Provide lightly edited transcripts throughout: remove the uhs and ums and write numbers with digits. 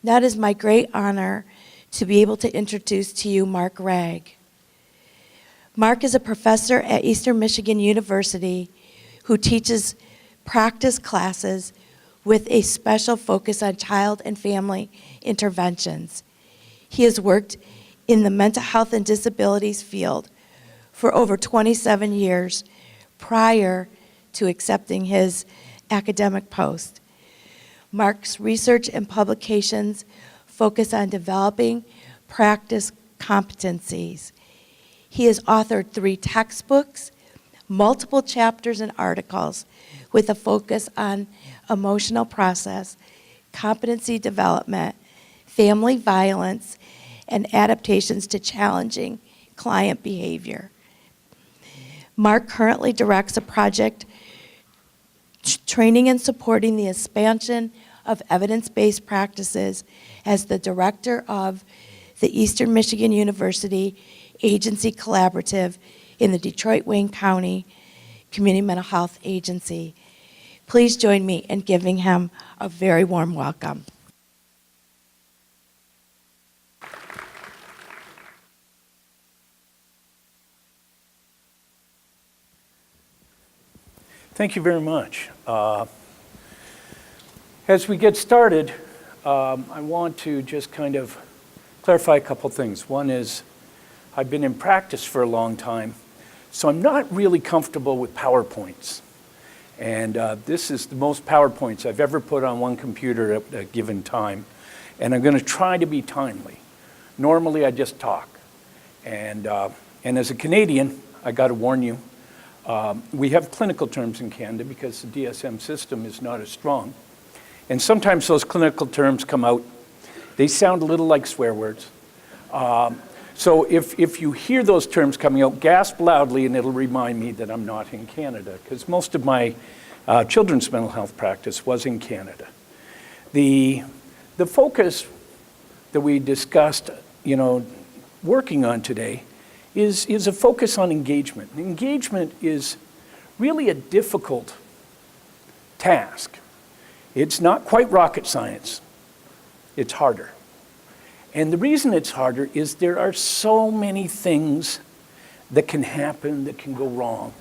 Now it is my great honor to be able to introduce to you Mark Ragg. Mark is a professor at Eastern Michigan University who teaches practice classes with a special focus on child and family interventions. He has worked in the mental health and disabilities field for over 27 years prior to accepting his academic post. Mark's research and publications focus on developing practice competencies. He has authored 3 textbooks, multiple chapters and articles with a focus on emotional process, competency development, family violence, and adaptations to challenging client behavior. Mark currently directs a project training and supporting the expansion of evidence-based practices as the director of the Eastern Michigan University Agency Collaborative in the Detroit-Wayne County Community Mental Health Agency. Please join me in giving him a very warm welcome. Thank you very much. As we get started, I want to just kind of clarify a couple things. One is, I've been in practice for a long time, so I'm not really comfortable with PowerPoints. And this is the most PowerPoints I've ever put on one computer at a given time. And I'm going to try to be timely. Normally, I just talk. And as a Canadian, I got to warn you, we have clinical terms in Canada because the DSM system is not as strong. And sometimes those clinical terms come out, they sound a little like swear words. So if you hear those terms coming out, gasp loudly and it'll remind me that I'm not in Canada, because most of my children's mental health practice was in Canada. The focus that we discussed, working on today is a focus on engagement. Engagement is really a difficult task. It's not quite rocket science. It's harder. And the reason it's harder is there are so many things that can happen, that can go wrong.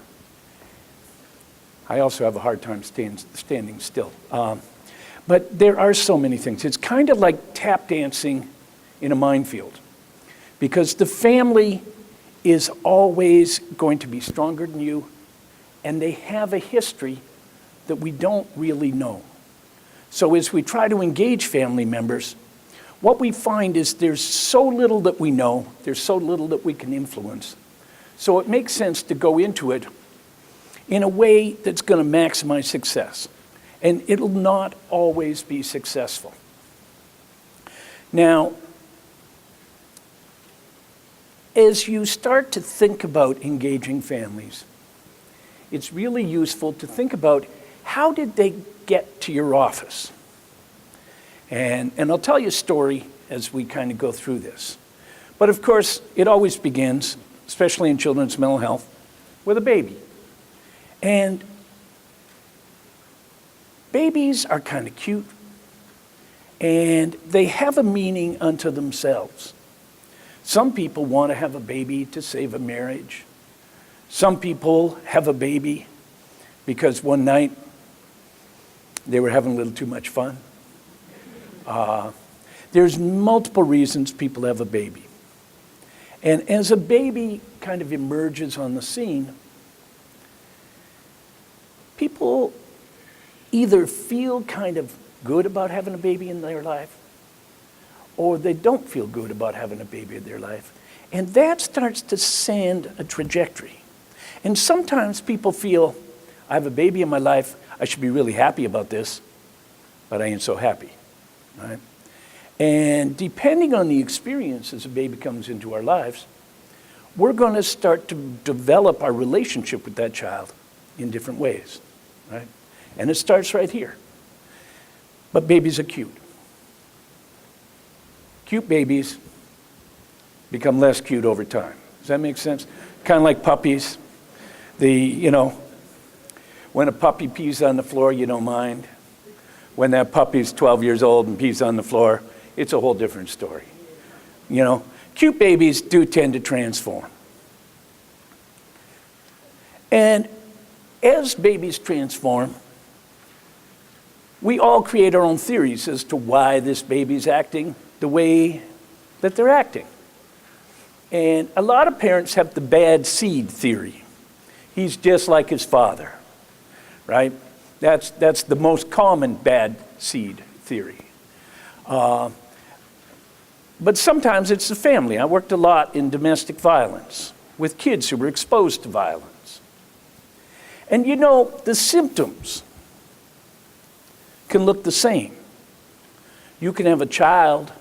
I also have a hard time standing still. But there are so many things. It's kind of like tap dancing in a minefield, because the family is always going to be stronger than you, and they have a history that we don't really know. So as we try to engage family members, what we find is there's so little that we know, there's so little that we can influence. So it makes sense to go into it in a way that's going to maximize success. And it'll not always be successful. Now, as you start to think about engaging families, it's really useful to think about, how did they get to your office? And I'll tell you a story as we kind of go through this. But of course, it always begins, especially in children's mental health, with a baby. And babies are kind of cute, and they have a meaning unto themselves. Some people want to have a baby to save a marriage. Some people have a baby because one night they were having a little too much fun. There's multiple reasons people have a baby. And as a baby kind of emerges on the scene, people either feel kind of good about having a baby in their life, or they don't feel good about having a baby in their life. And that starts to send a trajectory. And sometimes people feel, I have a baby in my life, I should be really happy about this, but I ain't so happy, right? And depending on the experience as a baby comes into our lives, we're going to start to develop our relationship with that child in different ways, right? And it starts right here. But babies are cute. Cute babies become less cute over time. Does that make sense? Kind of like puppies. When a puppy pees on the floor, you don't mind. When that puppy's 12 years old and pees on the floor, it's a whole different story. You know, cute babies do tend to transform. And as babies transform, we all create our own theories as to why this baby's acting the way that they're acting. And a lot of parents have the bad seed theory. He's just like his father, right? That's the most common bad seed theory. But sometimes it's the family. I worked a lot in domestic violence with kids who were exposed to violence. And you know, the symptoms can look the same. You can have a child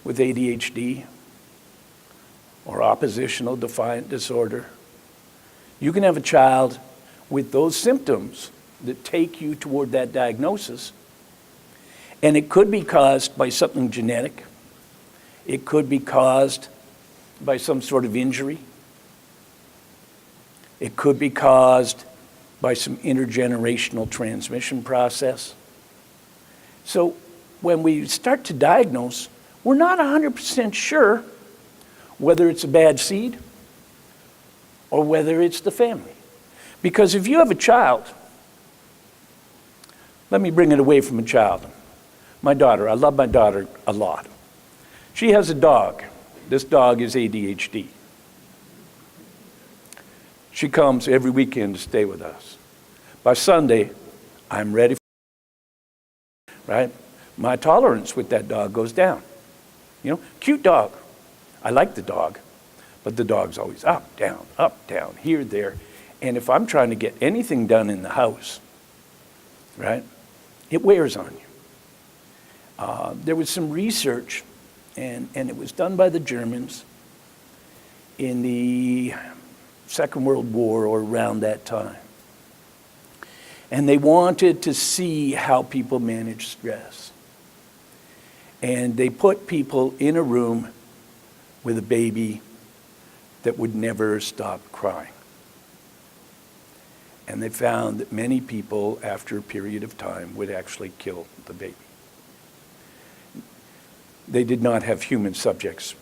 with ADHD or oppositional defiant disorder. You can have a child with those symptoms that take you toward that diagnosis. And it could be caused by something genetic. It could be caused by some sort of injury. It could be caused by some intergenerational transmission process. So when we start to diagnose, we're not 100% sure whether it's a bad seed or whether it's the family. Because if you have a child, let me bring it away from a child. My daughter, I love my daughter a lot. She has a dog. This dog is ADHD. She comes every weekend to stay with us. By Sunday, I'm ready, right? My tolerance with that dog goes down. You know, cute dog. I like the dog, but the dog's always up, down, here, there. And if I'm trying to get anything done in the house, right, it wears on you. There was some research, and it was done by the Germans in the Second World War or around that time. And they wanted to see how people manage stress. And they put people in a room with a baby that would never stop crying. And they found that many people, after a period of time, would actually kill the baby. They did not have human subjects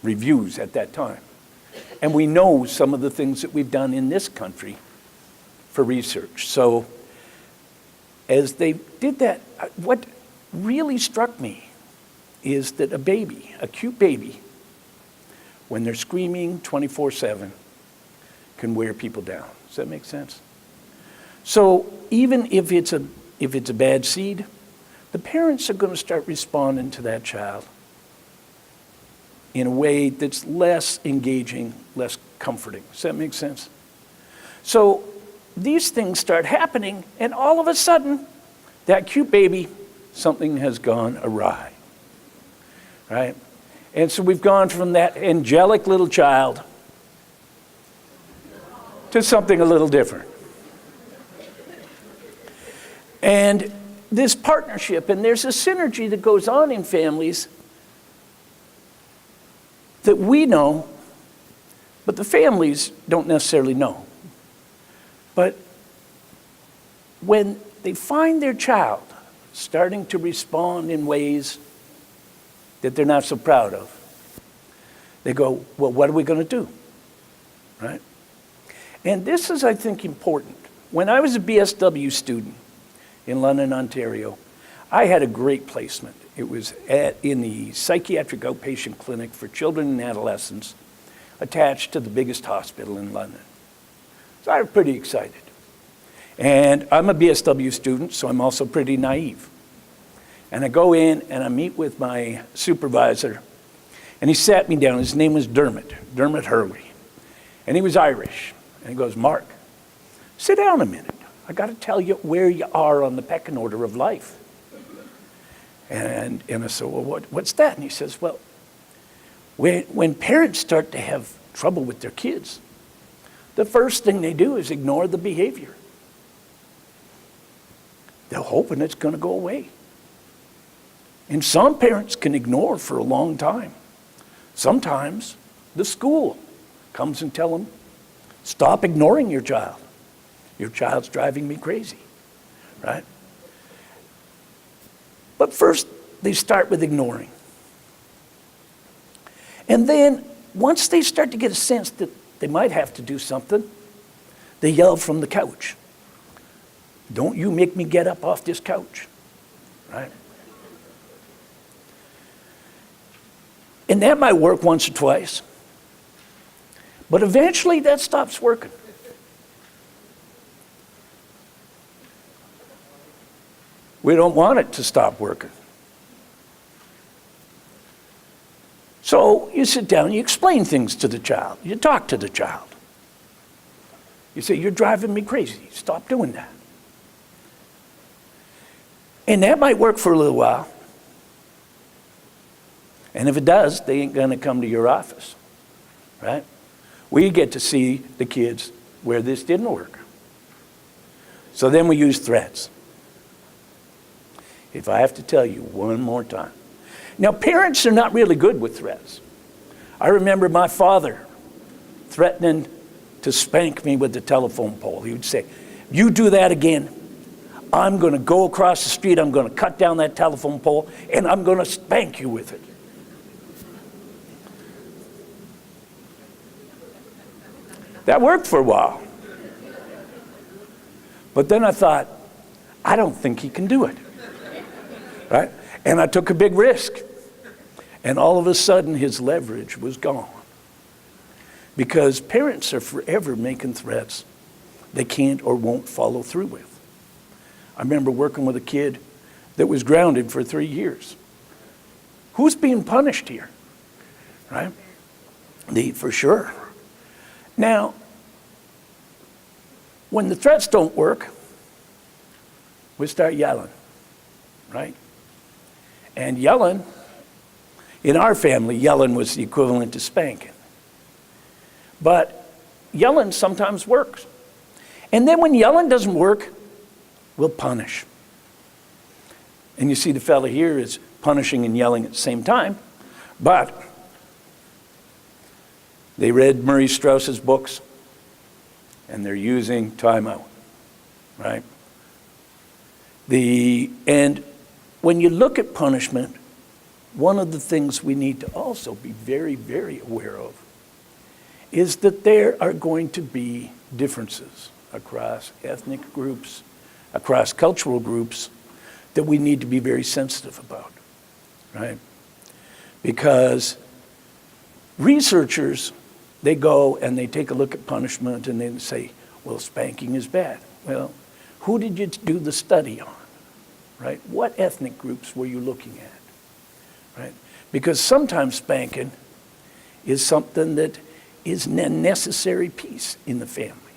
reviews at that time. And we know some of the things that we've done in this country for research. So as they did that, what really struck me is that a baby, a cute baby, when they're screaming 24/7, can wear people down. Does that make sense? So even if it's a bad seed, the parents are going to start responding to that child in a way that's less engaging, less comforting. Does that make sense? So these things start happening, and all of a sudden, that cute baby, something has gone awry, right? And so we've gone from that angelic little child to something a little different. And this partnership, and there's a synergy that goes on in families that we know, but the families don't necessarily know. But when they find their child starting to respond in ways that they're not so proud of, they go, well, what are we going to do? Right? And this is, I think, important. When I was a BSW student in London, Ontario, I had a great placement. It was in the psychiatric outpatient clinic for children and adolescents attached to the biggest hospital in London. So I was pretty excited. And I'm a BSW student, so I'm also pretty naive. And I go in and I meet with my supervisor, and he sat me down. His name was Dermot Hurley. And he was Irish. And he goes, Mark, sit down a minute. I got to tell you where you are on the pecking order of life. And I said, well, what's that? And he says, well, when parents start to have trouble with their kids, the first thing they do is ignore the behavior. They're hoping it's going to go away. And some parents can ignore for a long time. Sometimes the school comes and tell them, stop ignoring your child. Your child's driving me crazy, right? But first, they start with ignoring. And then once they start to get a sense that they might have to do something, they yell from the couch, "Don't you make me get up off this couch," right? And that might work once or twice, but eventually that stops working. We don't want it to stop working. So you sit down, you explain things to the child, you talk to the child. You say, "You're driving me crazy, stop doing that." And that might work for a little while. And if it does, they ain't gonna come to your office, right? We get to see the kids where this didn't work. So then we use threats. If I have to tell you one more time. Now, parents are not really good with threats. I remember my father threatening to spank me with the telephone pole. He would say, "You do that again, I'm gonna go across the street, I'm gonna cut down that telephone pole, and I'm gonna spank you with it." That worked for a while. But then I thought, I don't think he can do it, right? And I took a big risk. And all of a sudden, his leverage was gone. Because parents are forever making threats they can't or won't follow through with. I remember working with a kid that was grounded for 3 years. Who's being punished here, right? For sure. Now, when the threats don't work, we start yelling, right? And yelling, in our family, yelling was the equivalent to spanking. But yelling sometimes works. And then when yelling doesn't work, we'll punish. And you see the fella here is punishing and yelling at the same time, but they read Murray Strauss's books, and they're using timeout, right? And when you look at punishment, one of the things we need to also be very, very aware of is that there are going to be differences across ethnic groups, across cultural groups, that we need to be very sensitive about, right? Because researchers, they go and they take a look at punishment and they say, well, spanking is bad. Well, who did you do the study on, right? What ethnic groups were you looking at, right? Because sometimes spanking is something that is a necessary piece in the family,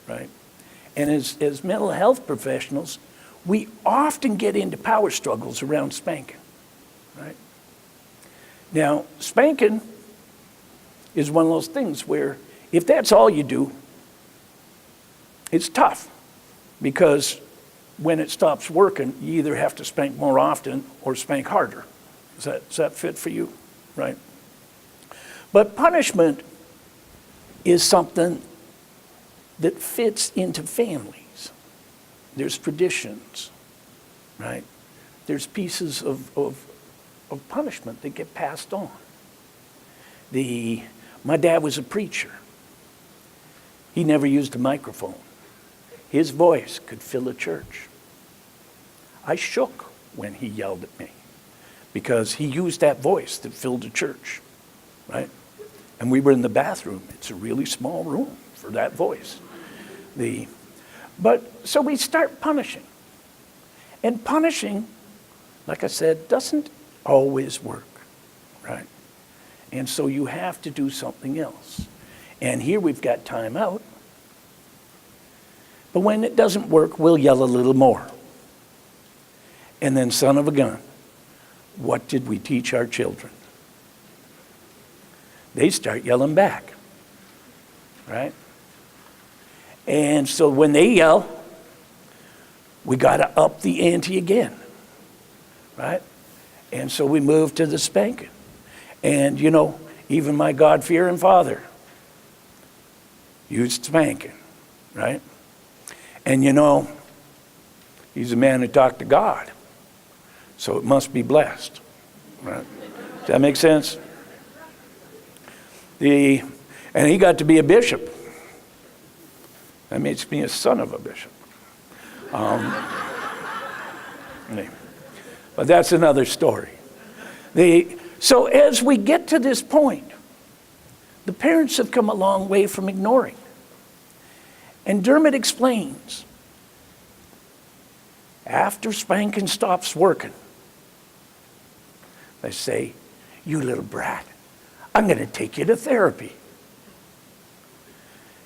right? And as mental health professionals, we often get into power struggles around spanking, right? Now, spanking is one of those things where if that's all you do, it's tough, because when it stops working, you either have to spank more often or spank harder. Does that fit for you, right? But punishment is something that fits into families. There's traditions, right? There's pieces of punishment that get passed on. My dad was a preacher. He never used a microphone. His voice could fill a church. I shook when he yelled at me because he used that voice that filled a church, right? And we were in the bathroom. It's a really small room for that voice. So we start punishing. And punishing, like I said, doesn't always work, right? And so you have to do something else. And here we've got time out. But when it doesn't work, we'll yell a little more. And then, son of a gun, what did we teach our children? They start yelling back, right? And so when they yell, we got to up the ante again, right? And so we move to the spanking. And, even my God-fearing father used spanking, right? And, he's a man who talked to God, so it must be blessed, right? Does that make sense? And he got to be a bishop. That makes me a son of a bishop. But that's another story. So as we get to this point, the parents have come a long way from ignoring. And Dermot explains, after spanking stops working, they say, "You little brat, I'm going to take you to therapy.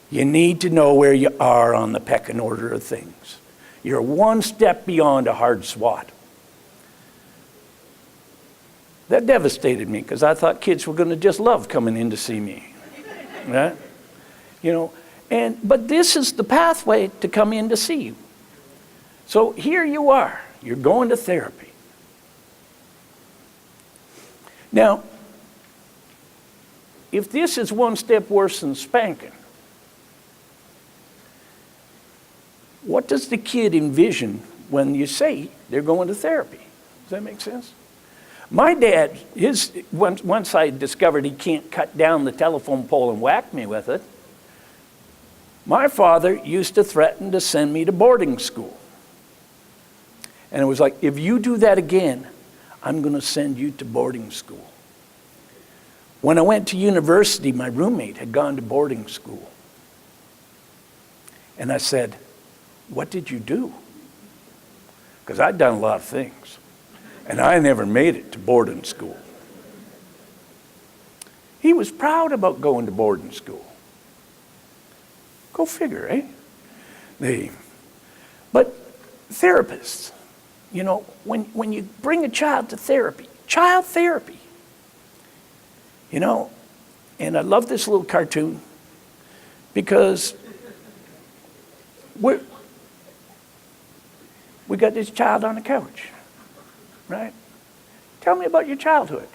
You need to know where you are on the pecking order of things. You're one step beyond a hard swat." That devastated me because I thought kids were going to just love coming in to see me. Right? But this is the pathway to come in to see you. So here you are. You're going to therapy. Now, if this is one step worse than spanking, what does the kid envision when you say they're going to therapy? Does that make sense? My dad, once I discovered he can't cut down the telephone pole and whack me with it, my father used to threaten to send me to boarding school. And it was like, if you do that again, I'm going to send you to boarding school. When I went to university, my roommate had gone to boarding school. And I said, "What did you do?" Because I'd done a lot of things. And I never made it to boarding school. He was proud about going to boarding school. Go figure, eh? But therapists, when you bring a child to therapy, child therapy, and I love this little cartoon because we got this child on the couch, right? Tell me about your childhood.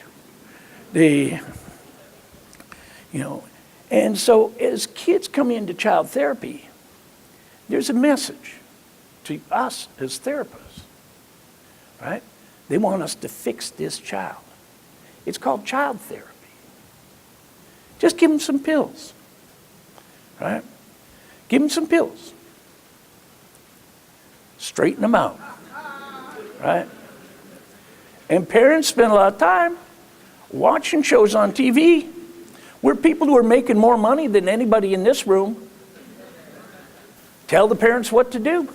And so as kids come into child therapy, there's a message to us as therapists, right? They want us to fix this child. It's called child therapy. Just give them some pills, right? Give them some pills. Straighten them out, right? And parents spend a lot of time watching shows on TV where people who are making more money than anybody in this room tell the parents what to do.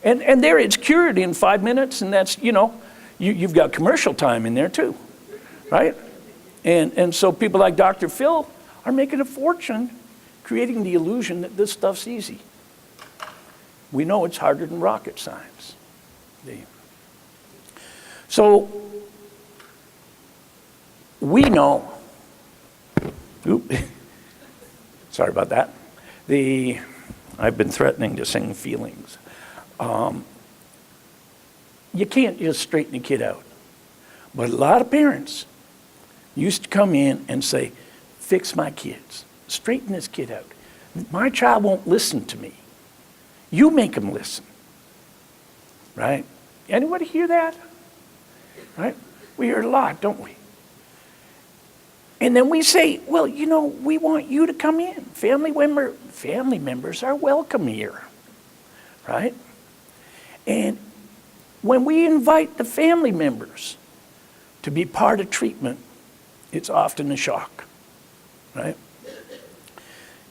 And there it's cured in 5 minutes, and that's, you've got commercial time in there too, right? And so people like Dr. Phil are making a fortune creating the illusion that this stuff's easy. We know it's harder than rocket science. So we know, sorry about that. I've been threatening to sing feelings. You can't just straighten a kid out. But a lot of parents used to come in and say, "Fix my kids. Straighten this kid out. My child won't listen to me. You make him listen." Right? Anybody hear that? Right? We hear it a lot, don't we? And then we say, "Well, we want you to come in. Family members are welcome here." Right? And when we invite the family members to be part of treatment, it's often a shock. Right?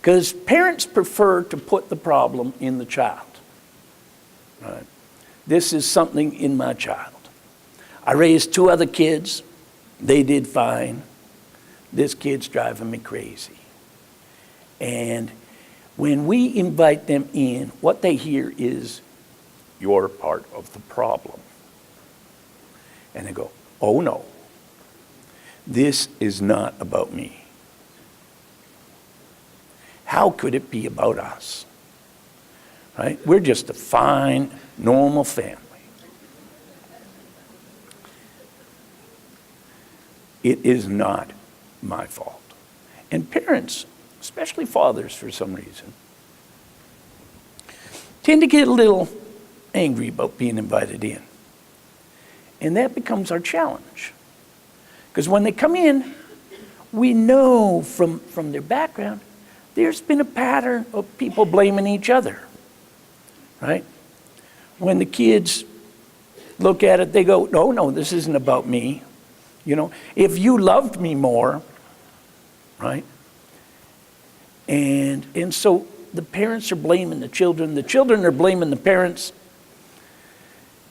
Because parents prefer to put the problem in the child. Right? This is something in my child. I raised 2 other kids. They did fine. This kid's driving me crazy. And when we invite them in, what they hear is, "You're part of the problem." And they go, "Oh no, this is not about me. How could it be about us?" Right? We're just a fine, normal family. It is not my fault. And parents, especially fathers for some reason, tend to get a little angry about being invited in. And that becomes our challenge. Because when they come in, we know from their background, there's been a pattern of people blaming each other, right? When the kids look at it, they go, no, this isn't about me. You know, if you loved me more, right? And so the parents are blaming the children are blaming the parents,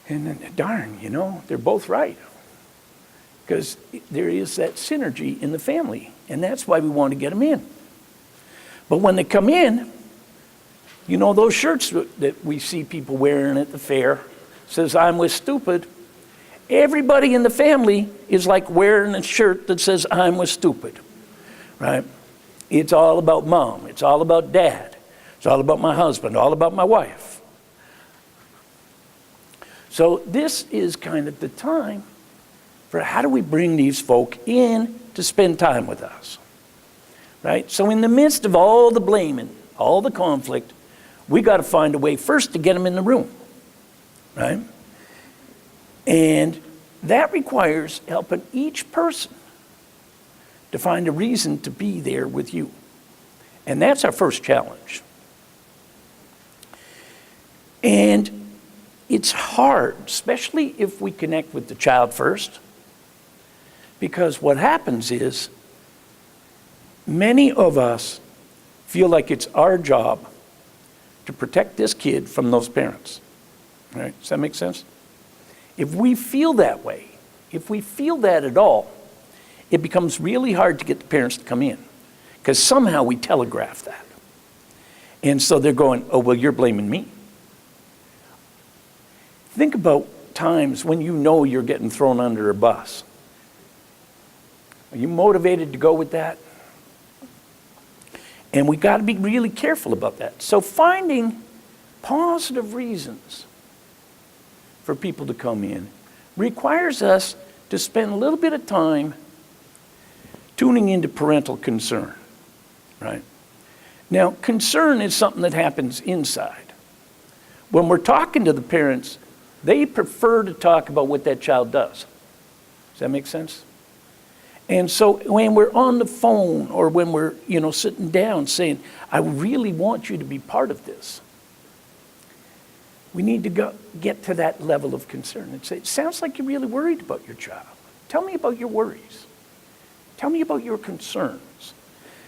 and then, darn, you know, they're both right. Because there is that synergy in the family, and that's why we want to get them in. But when they come in, you know those shirts that we see people wearing at the fair, says, I'm with stupid. Everybody in the family is like wearing a shirt that says, I'm with stupid, right? It's all about mom. It's all about dad. It's all about my husband, all about my wife. So this is kind of the time for how do we bring these folk in to spend time with us, right? So in the midst of all the blaming, all the conflict, we got to find a way first to get them in the room, right? And that requires helping each person to find a reason to be there with you. And that's our first challenge. And it's hard, especially if we connect with the child first, because what happens is many of us feel like it's our job to protect this kid from those parents. All right? Does that make sense? If we feel that way, if we feel that at all, it becomes really hard to get the parents to come in, because somehow we telegraph that. And so they're going, oh, well, you're blaming me. Think about times when you know you're getting thrown under a bus. Are you motivated to go with that? And we got to be really careful about that. So finding positive reasons for people to come in requires us to spend a little bit of time tuning into parental concern, right? Now, concern is something that happens inside. When we're talking to the parents, they prefer to talk about what that child does. Does that make sense? And so when we're on the phone or when we're, sitting down saying, I really want you to be part of this, we need to get to that level of concern and say, it sounds like you're really worried about your child. Tell me about your worries. Tell me about your concerns.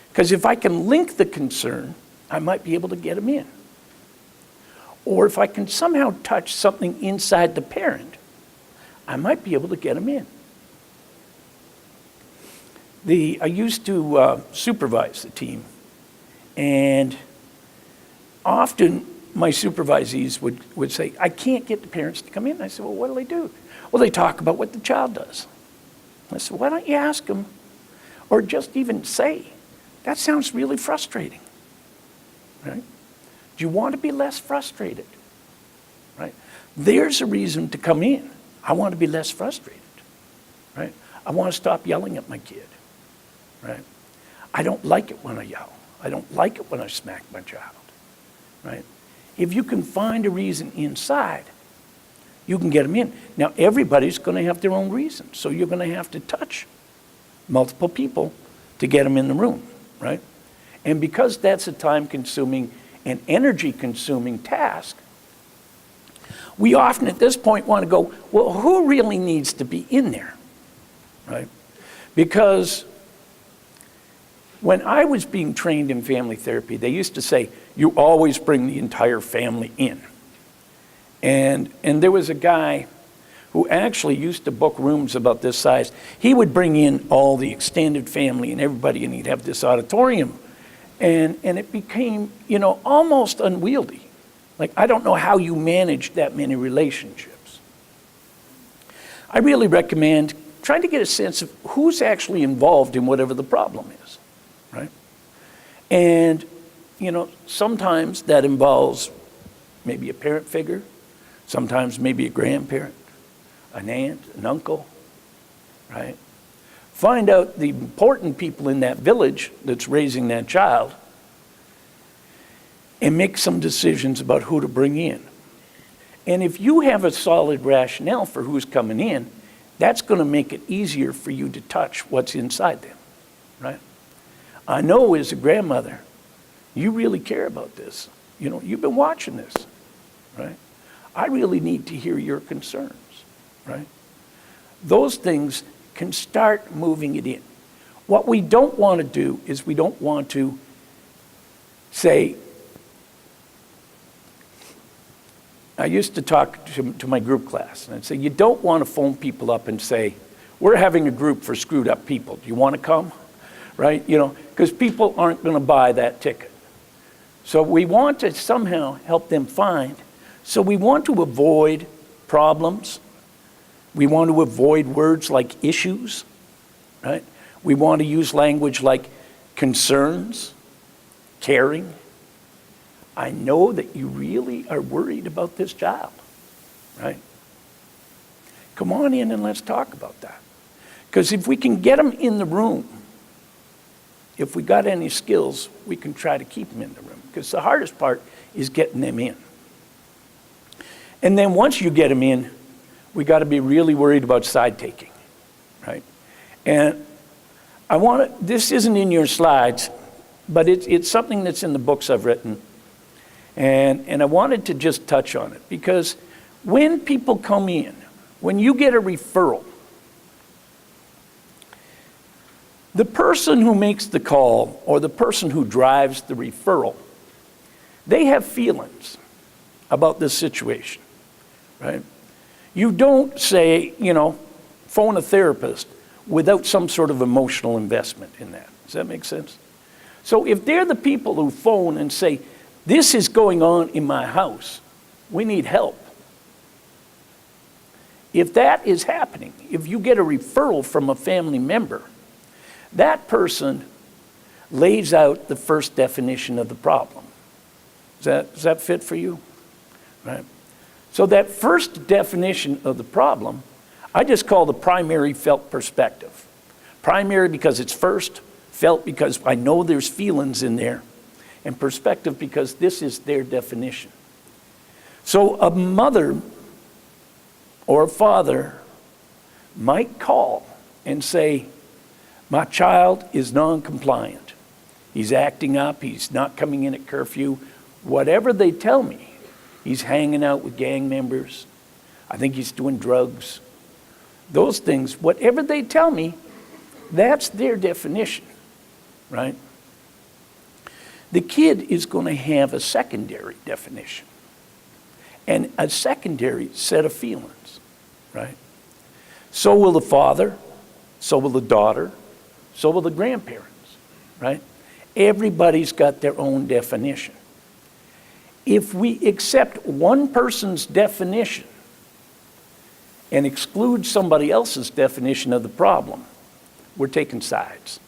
Because if I can link the concern, I might be able to get them in. Or if I can somehow touch something inside the parent, I might be able to get them in. I used to supervise the team, and often my supervisees would say, I can't get the parents to come in. I said, well, what do they do? Well, they talk about what the child does. I said, why don't you ask them, or just even say, that sounds really frustrating, right? Do you want to be less frustrated, right? There's a reason to come in. I want to be less frustrated, right? I want to stop yelling at my kid, right? I don't like it when I yell. I don't like it when I smack my child, right? If you can find a reason inside, you can get them in. Now, everybody's going to have their own reasons, so you're going to have to touch multiple people to get them in the room, right? And because that's a time-consuming and energy-consuming task, we often at this point want to go, well, who really needs to be in there, right? Because when I was being trained in family therapy, they used to say, you always bring the entire family in. And there was a guy who actually used to book rooms about this size. He would bring in all the extended family and everybody, and he'd have this auditorium. And it became, almost unwieldy. Like, I don't know how you manage that many relationships. I really recommend trying to get a sense of who's actually involved in whatever the problem is, right? And, sometimes that involves maybe a parent figure, sometimes maybe a grandparent, an aunt, an uncle, right? Find out the important people in that village that's raising that child and make some decisions about who to bring in. And if you have a solid rationale for who's coming in, that's going to make it easier for you to touch what's inside them, right? I know as a grandmother, you really care about this. You know, you've been watching this, right? I really need to hear your concerns, right? Those things can start moving it in. What we don't want to do is we don't want to say, I used to talk to my group class, and I'd say, you don't want to phone people up and say, we're having a group for screwed up people. Do you want to come? Right? You know, because people aren't going to buy that ticket. So we want to somehow help them find. So we want to avoid problems. We want to avoid words like issues, right? We want to use language like concerns, caring. I know that you really are worried about this child, right? Come on in and let's talk about that. Because if we can get them in the room, if we got any skills, we can try to keep them in the room. Because the hardest part is getting them in. And then once you get them in, we got to be really worried about side taking, right? And this isn't in your slides, but it's something that's in the books I've written. And I wanted to just touch on it because when people come in, when you get a referral, the person who makes the call or the person who drives the referral, they have feelings about this situation, right? You don't say, you know, phone a therapist without some sort of emotional investment in that. Does that make sense? So if they're the people who phone and say, this is going on in my house, we need help. If that is happening, if you get a referral from a family member, that person lays out the first definition of the problem. Does that fit for you? Right? So that first definition of the problem, I just call the primary felt perspective. Primary because it's first, felt because I know there's feelings in there, and perspective because this is their definition. So a mother or a father might call and say, my child is non-compliant. He's acting up, he's not coming in at curfew. Whatever they tell me, he's hanging out with gang members. I think he's doing drugs. Those things, whatever they tell me, that's their definition, right? The kid is going to have a secondary definition and a secondary set of feelings, right? So will the father, so will the daughter, so will the grandparents, right? Everybody's got their own definition. If we accept one person's definition and exclude somebody else's definition of the problem, we're taking sides.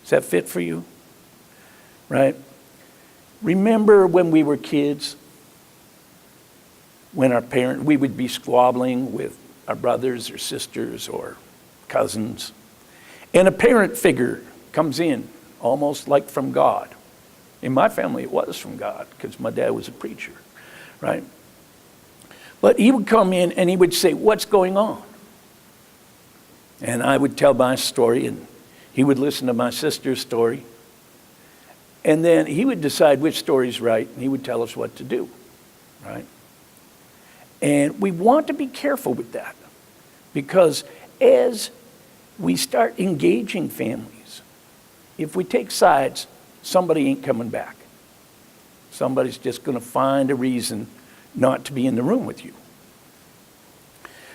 Does that fit for you? Right? Remember when we were kids, when we would be squabbling with our brothers or sisters or cousins, and a parent figure comes in, almost like from God. In my family, it was from God, because my dad was a preacher, right? But he would come in and he would say, what's going on? And I would tell my story, and he would listen to my sister's story. And then he would decide which story's right, and he would tell us what to do, right? And we want to be careful with that, because as we start engaging families, if we take sides, somebody ain't coming back. Somebody's just going to find a reason not to be in the room with you.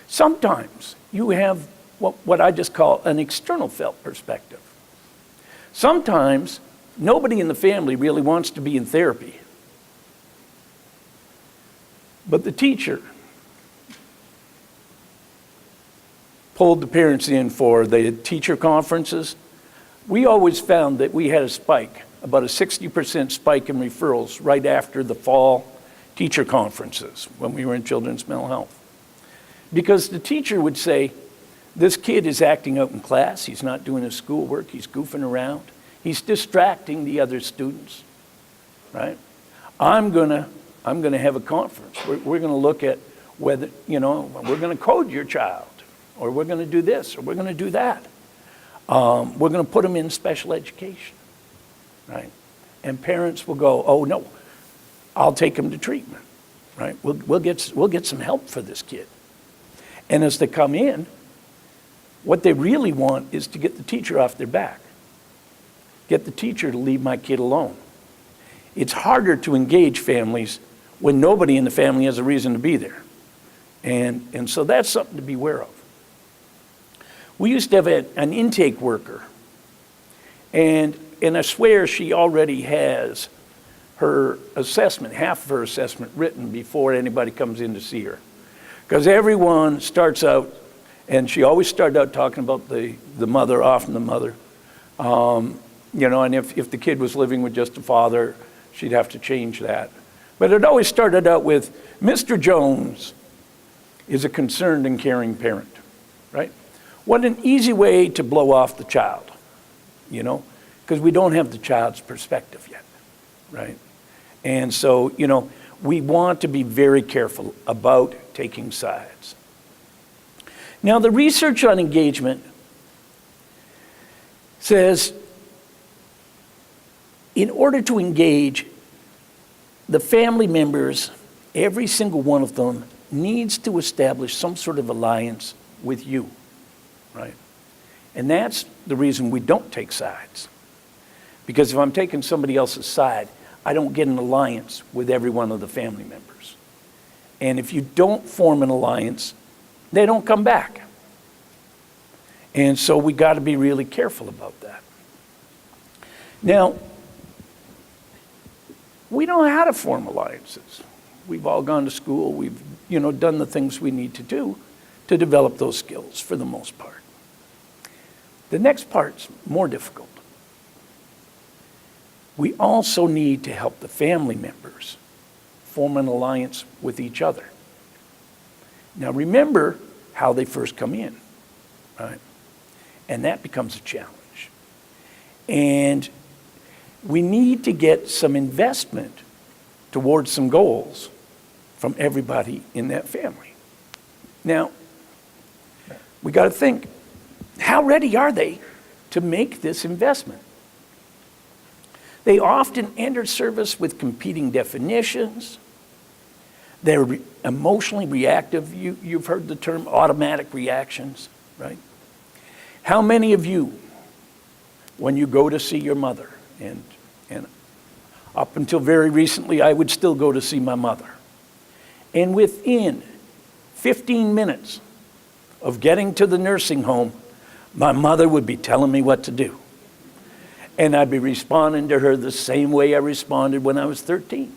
Sometimes you have what I just call an external felt perspective. Sometimes nobody in the family really wants to be in therapy. But the teacher pulled the parents in for the teacher conferences. We always found that we had a spike, about a 60% spike in referrals right after the fall teacher conferences when we were in children's mental health. Because the teacher would say, this kid is acting out in class, he's not doing his schoolwork, he's goofing around, he's distracting the other students, right? I'm gonna have a conference. We're gonna look at whether, we're gonna code your child, or we're gonna do this, or we're gonna do that. we're going to put them in special education, right? And parents will go, oh, no, I'll take them to treatment, right? We'll get some help for this kid. And as they come in, what they really want is to get the teacher off their back. Get the teacher to leave my kid alone. It's harder to engage families when nobody in the family has a reason to be there. And so that's something to be aware of. We used to have an intake worker, and I swear she already has her assessment, half of her assessment written before anybody comes in to see her. Because everyone starts out, and she always started out talking about the mother, often the mother. And if the kid was living with just a father, she'd have to change that. But it always started out with, Mr. Jones is a concerned and caring parent, right? What an easy way to blow off the child, because we don't have the child's perspective yet, right? And so, we want to be very careful about taking sides. Now, the research on engagement says, in order to engage, the family members, every single one of them, needs to establish some sort of alliance with you, right? And that's the reason we don't take sides. Because if I'm taking somebody else's side, I don't get an alliance with every one of the family members. And if you don't form an alliance, they don't come back. And so we got to be really careful about that. Now, we know how to form alliances. We've all gone to school. We've, done the things we need to do to develop those skills for the most part. The next part's more difficult. We also need to help the family members form an alliance with each other. Now remember how they first come in, right? And that becomes a challenge. And we need to get some investment towards some goals from everybody in that family. Now, we got to think, how ready are they to make this investment? They often enter service with competing definitions. They're emotionally reactive. You've heard the term automatic reactions, right? How many of you, when you go to see your mother, and up until very recently, I would still go to see my mother, and within 15 minutes of getting to the nursing home, my mother would be telling me what to do. And I'd be responding to her the same way I responded when I was 13,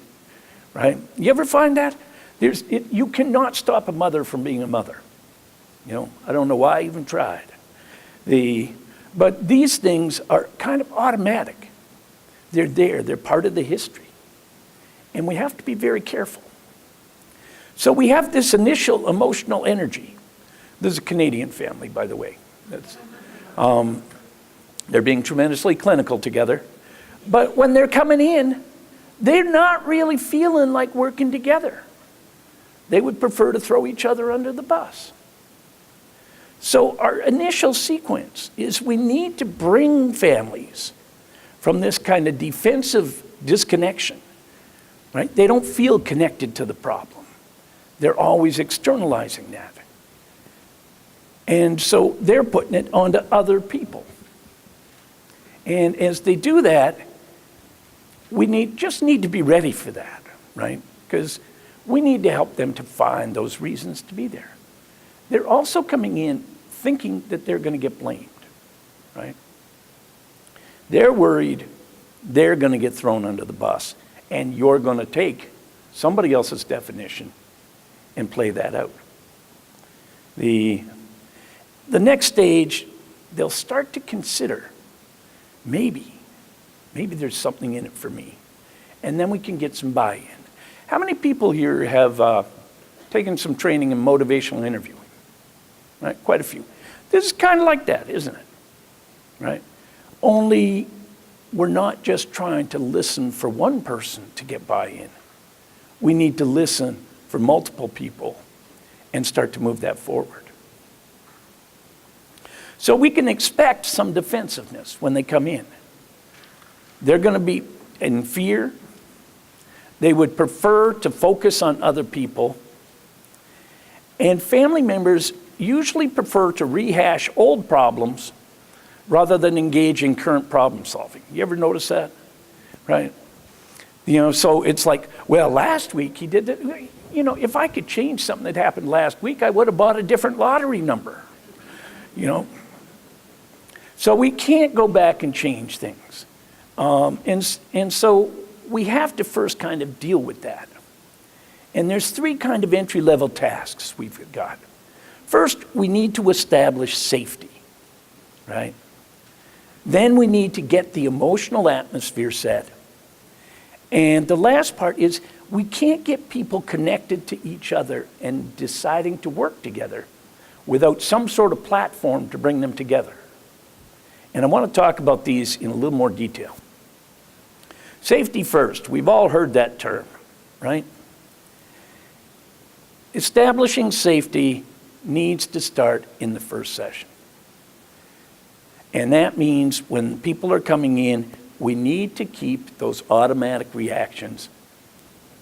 right? You ever find that? You cannot stop a mother from being a mother. I don't know why I even tried. But these things are kind of automatic. They're there. They're part of the history. And we have to be very careful. So we have this initial emotional energy. This is a Canadian family, by the way. They're being tremendously clinical together. But when they're coming in, they're not really feeling like working together. They would prefer to throw each other under the bus. So our initial sequence is we need to bring families from this kind of defensive disconnection, right? They don't feel connected to the problem. They're always externalizing that. And so they're putting it onto other people. And as they do that, we just need to be ready for that, right? Because we need to help them to find those reasons to be there. They're also coming in thinking that they're going to get blamed, right? They're worried they're going to get thrown under the bus, and you're going to take somebody else's definition and play that out. The next stage, they'll start to consider, maybe there's something in it for me. And then we can get some buy-in. How many people here have taken some training in motivational interviewing? Right, quite a few. This is kind of like that, isn't it? Right? Only we're not just trying to listen for one person to get buy-in. We need to listen for multiple people and start to move that forward. So we can expect some defensiveness when they come in. They're going to be in fear. They would prefer to focus on other people. And family members usually prefer to rehash old problems rather than engage in current problem solving. You ever notice that? Right? So it's like, well, last week he did that. If I could change something that happened last week, I would have bought a different lottery number. So we can't go back and change things. And so we have to first kind of deal with that. And there's 3 kind of entry-level tasks we've got. First, we need to establish safety, right? Then we need to get the emotional atmosphere set. And the last part is we can't get people connected to each other and deciding to work together without some sort of platform to bring them together. And I want to talk about these in a little more detail. Safety first. We've all heard that term, right? Establishing safety needs to start in the first session. And that means when people are coming in, we need to keep those automatic reactions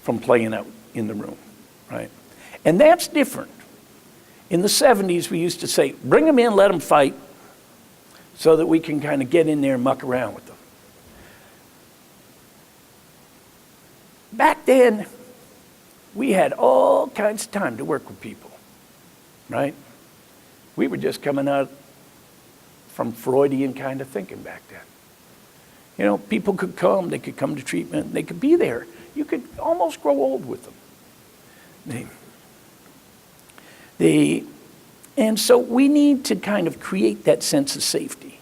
from playing out in the room, right? And that's different. In the 70s, we used to say, bring them in, let them fight, so that we can kind of get in there and muck around with them. Back then, we had all kinds of time to work with people, right? We were just coming out from Freudian kind of thinking back then. People could come, they could come to treatment, they could be there. You could almost grow old with them. And so we need to kind of create that sense of safety.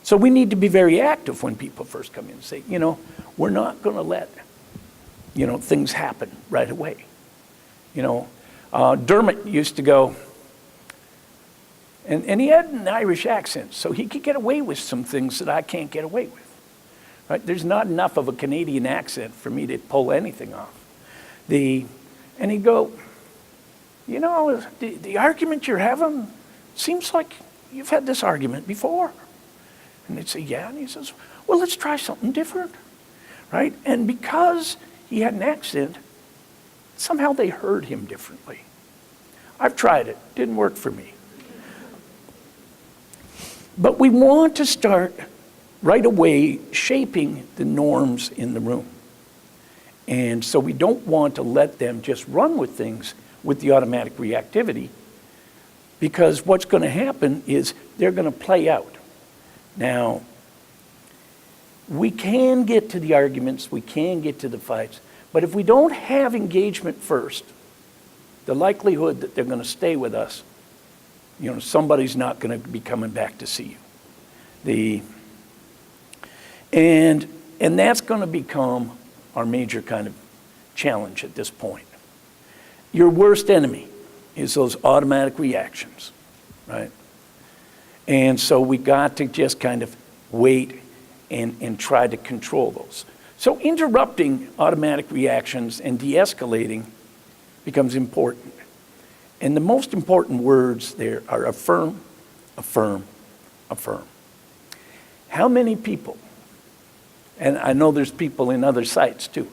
So we need to be very active when people first come in and say, we're not going to let things happen right away. Dermot used to go, and he had an Irish accent, so he could get away with some things that I can't get away with. Right? There's not enough of a Canadian accent for me to pull anything off. And he'd go, the argument you're having seems like you've had this argument before. And they'd say, yeah. And he says, well, let's try something different. Right? And because he had an accent, somehow they heard him differently. I've tried it. Didn't work for me. But we want to start right away shaping the norms in the room. And so we don't want to let them just run with things with the automatic reactivity, because what's going to happen is they're going to play out. Now, we can get to the arguments, we can get to the fights, but if we don't have engagement first, the likelihood that they're going to stay with us, somebody's not going to be coming back to see you. And that's going to become our major kind of challenge at this point. Your worst enemy is those automatic reactions, right? And so we got to just kind of wait and try to control those. So interrupting automatic reactions and de-escalating becomes important. And the most important words there are affirm, affirm, affirm. How many people, and I know there's people in other sites too,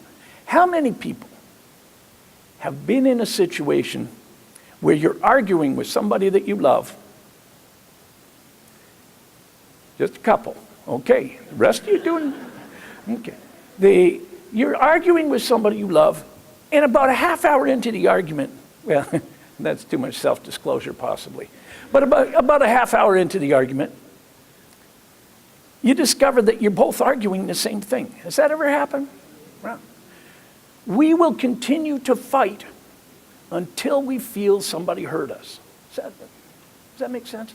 how many people have been in a situation where you're arguing with somebody that you love? Just a couple. Okay. The rest of you doing? Okay. You're arguing with somebody you love, and about a half hour into the argument, well, that's too much self-disclosure possibly, but about a half hour into the argument, you discover that you're both arguing the same thing. Has that ever happened? Well, we will continue to fight until we feel somebody hurt us. Does that make sense?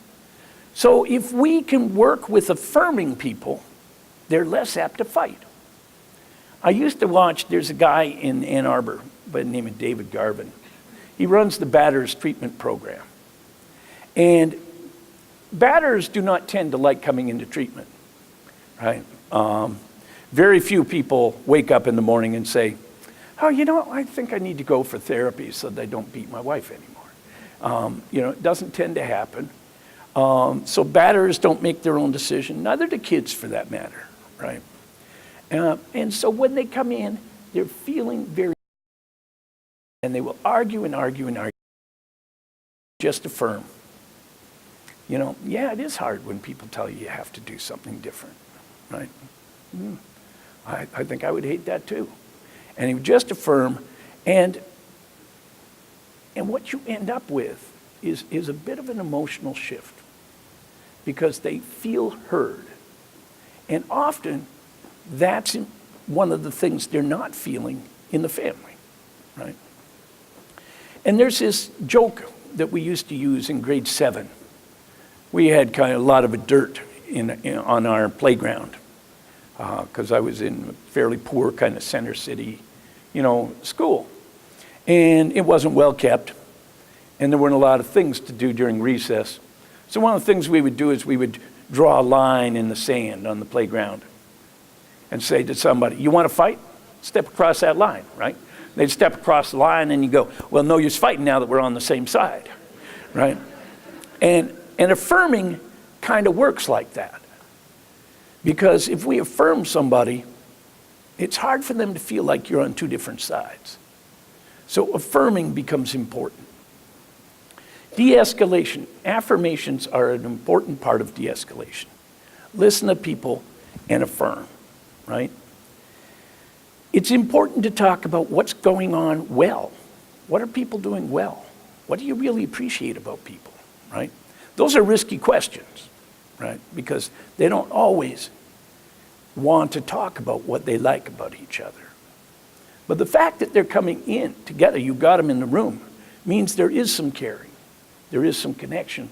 So if we can work with affirming people, they're less apt to fight. I used to watch, there's a guy in Ann Arbor by the name of David Garvin. He runs the Batters Treatment Program. And batters do not tend to like coming into treatment, right? Very few people wake up in the morning and say, oh, I think I need to go for therapy so that I don't beat my wife anymore. It doesn't tend to happen. So batters don't make their own decision, neither do kids for that matter, right? And so when they come in, they're feeling very, and they will argue and argue and argue. Just affirm. You know, yeah, it is hard when people tell you you have to do something different, right? I think I would hate that too. And he would just affirm, and what you end up with is a bit of an emotional shift because they feel heard. And often that's one of the things they're not feeling in the family, right? And there's this joke that we used to use in grade 7. We had kind of a lot of dirt on our playground because I was in a fairly poor kind of center city, school. And it wasn't well kept, and there weren't a lot of things to do during recess. So one of the things we would do is we would draw a line in the sand on the playground and say to somebody, you want to fight? Step across that line, right? They'd step across the line and you go, well, no use fighting now that we're on the same side, right? And affirming kind of works like that. Because if we affirm somebody, it's hard for them to feel like you're on two different sides. So affirming becomes important. De-escalation. Affirmations are an important part of de-escalation. Listen to people and affirm, right? It's important to talk about what's going on well. What are people doing well? What do you really appreciate about people, right? Those are risky questions, right? Because they don't always want to talk about what they like about each other. But the fact that they're coming in together, you got them in the room, means there is some caring. There is some connection.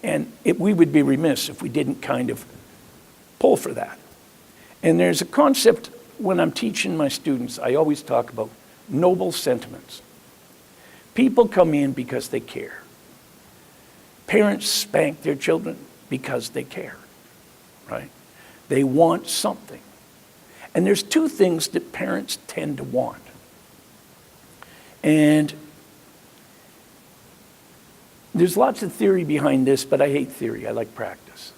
And we would be remiss if we didn't kind of pull for that. And there's a concept when I'm teaching my students, I always talk about noble sentiments. People come in because they care. Parents spank their children because they care, right? They want something. And there's two things that parents tend to want. And there's lots of theory behind this, but I hate theory. I like practice.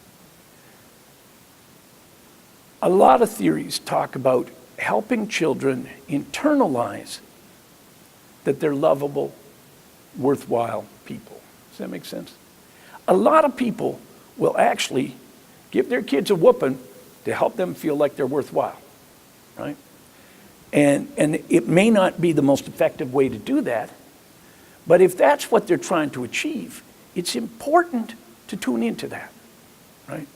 A lot of theories talk about helping children internalize that they're lovable, worthwhile people. Does that make sense? A lot of people will actually give their kids a whooping to help them feel like they're worthwhile, right? And it may not be the most effective way to do that, but if that's what they're trying to achieve, it's important to tune into that, right?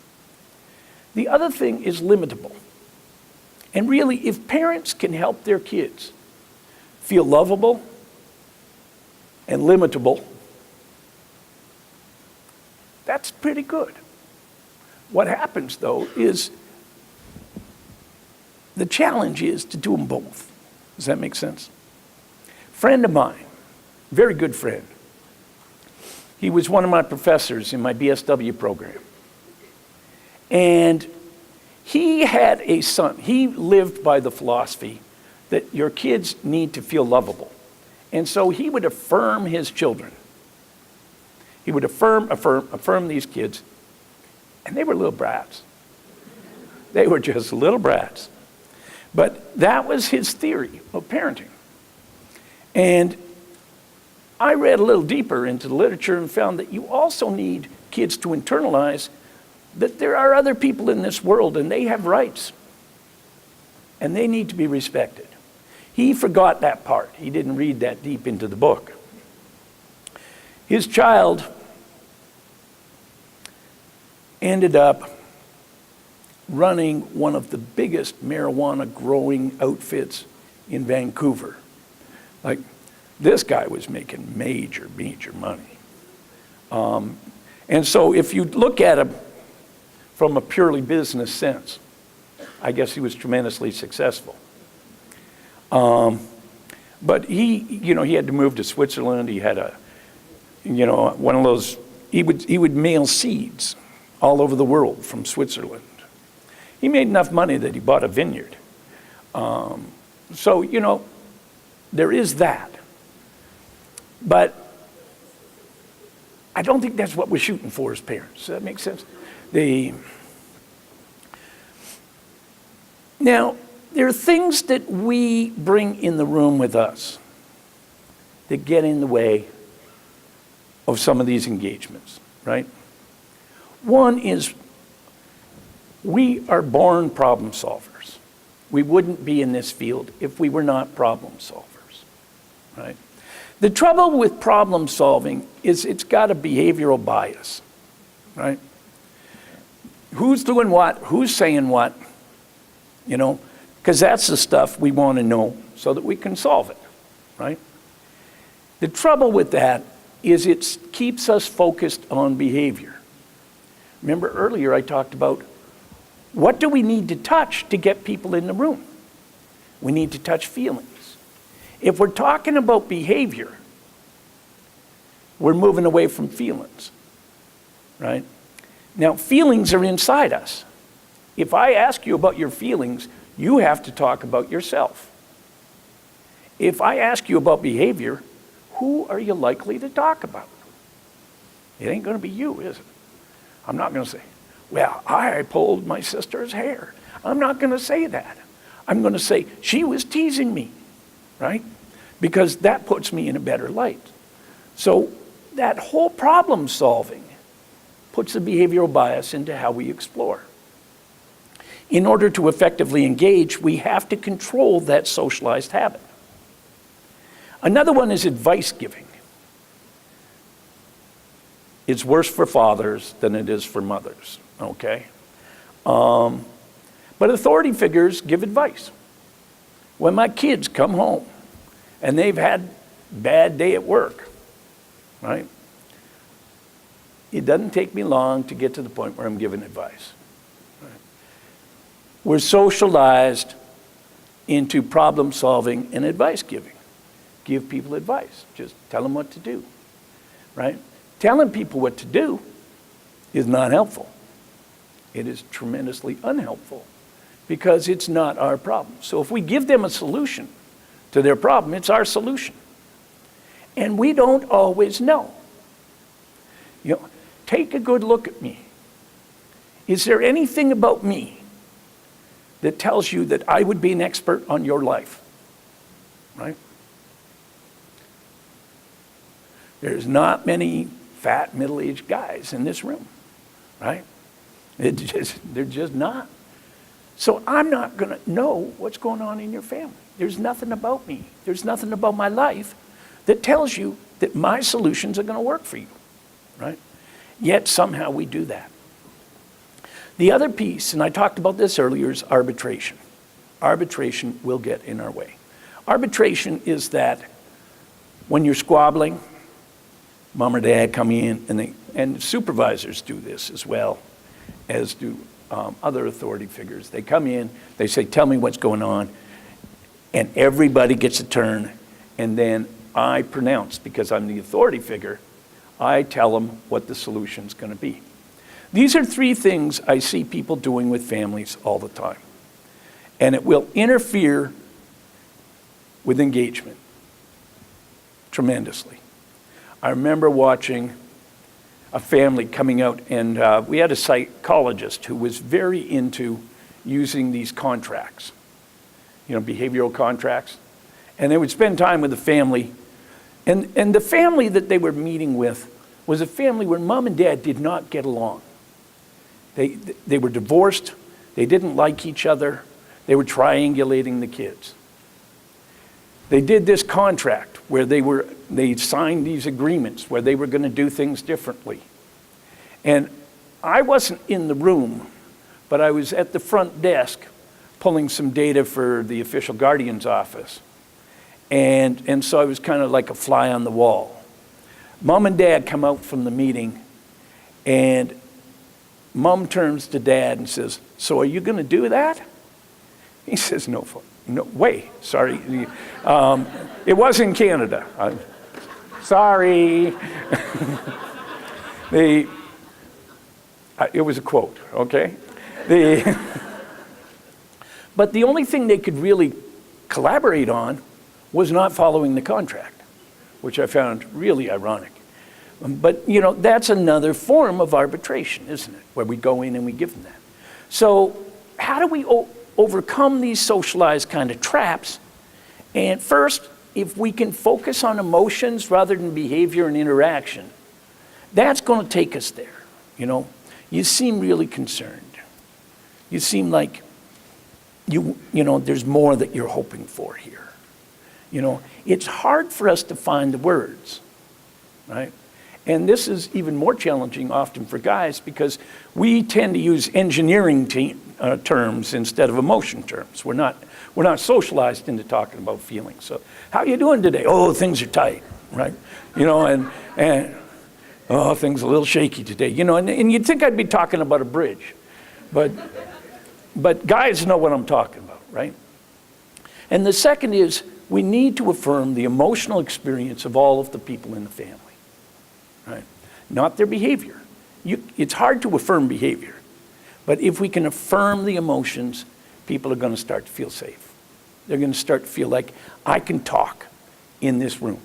The other thing is limitable. And really, if parents can help their kids feel lovable and limitable, that's pretty good. What happens, though, is the challenge is to do them both. Does that make sense? Friend of mine, very good friend. He was one of my professors in my BSW program. And he had a son. He lived by the philosophy that your kids need to feel lovable. And so he would affirm his children. He would affirm these kids. And they were little brats. They were just little brats. But that was his theory of parenting. And I read a little deeper into the literature and found that you also need kids to internalize that there are other people in this world and they have rights. And they need to be respected. He forgot that part. He didn't read that deep into the book. His child ended up running one of the biggest marijuana growing outfits in Vancouver. Like, this guy was making major money. And so if you look at him from a purely business sense, I guess he was tremendously successful. But he had to move to Switzerland. He had one of those, he would mail seeds all over the world from Switzerland. He made enough money that he bought a vineyard. So, there is that. But I don't think that's what we're shooting for as parents. Does that make sense? Now, there are things that we bring in the room with us that get in the way of some of these engagements, right? One is we are born problem solvers. We wouldn't be in this field if we were not problem solvers, right? The trouble with problem solving is it's got a behavioral bias, right? Who's doing what? Who's saying what? You know, because that's the stuff we want to know so that we can solve it, right? The trouble with that is it keeps us focused on behavior. Remember earlier I talked about what do we need to touch to get people in the room? We need to touch feelings. If we're talking about behavior, we're moving away from feelings, right? Now, feelings are inside us. If I ask you about your feelings, you have to talk about yourself. If I ask you about behavior, who are you likely to talk about? It ain't going to be you, is it? I'm not going to say, well, I pulled my sister's hair. I'm not going to say that. I'm going to say, she was teasing me, right? Because that puts me in a better light. So that whole problem solving puts a behavioral bias into how we explore. In order to effectively engage, we have to control that socialized habit. Another one is advice giving. It's worse for fathers than it is for mothers, okay? But authority figures give advice. When my kids come home and they've had a bad day at work, right? It doesn't take me long to get to the point where I'm giving advice. Right? We're socialized into problem solving and advice giving. Give people advice. Just tell them what to do, right? Telling people what to do is not helpful. It is tremendously unhelpful because it's not our problem. So if we give them a solution to their problem, it's our solution. And we don't always know. You know, take a good look at me. Is there anything about me that tells you that I would be an expert on your life? Right? There's not many fat, middle-aged guys in this room, right? They're just not. So I'm not going to know what's going on in your family. There's nothing about me. There's nothing about my life that tells you that my solutions are going to work for you, right? Yet somehow we do that. The other piece, and I talked about this earlier, is arbitration. Arbitration will get in our way. Arbitration is that when you're squabbling, mom or dad come in, and supervisors do this as well, as do other authority figures. They come in, they say, tell me what's going on, and everybody gets a turn, and then I pronounce, because I'm the authority figure, I tell them what the solution's going to be. These are three things I see people doing with families all the time, and it will interfere with engagement tremendously. I remember watching a family coming out, and we had a psychologist who was very into using these contracts, you know, behavioral contracts. And they would spend time with the family. And the family that they were meeting with was a family where mom and dad did not get along. They were divorced. They didn't like each other. They were triangulating the kids. They did this contract where they signed these agreements where they were going to do things differently. And I wasn't in the room, but I was at the front desk pulling some data for the official guardian's office. And so I was kind of like a fly on the wall. Mom and dad come out from the meeting, and mom turns to dad and says, so are you going to do that? He says, no way, sorry. It was in Canada. Sorry. It was a quote, okay? But the only thing they could really collaborate on was not following the contract, which I found really ironic. But, you know, that's another form of arbitration, isn't it? Where we go in and we give them that. So how do we overcome these socialized kind of traps? And first, if we can focus on emotions rather than behavior and interaction, that's going to take us there, you know. You seem really concerned. You seem like you know, there's more that you're hoping for here. You know, it's hard for us to find the words, right? And this is even more challenging often for guys because we tend to use engineering terms instead of emotion terms. We're not socialized into talking about feelings. So, how you doing today? Oh, things are tight, right? You know, and oh, things are a little shaky today. You know, and you'd think I'd be talking about a bridge, but guys know what I'm talking about, right? And the second is we need to affirm the emotional experience of all of the people in the family. Right? Not their behavior. It's hard to affirm behavior. But if we can affirm the emotions, people are going to start to feel safe. They're going to start to feel like, I can talk in this room.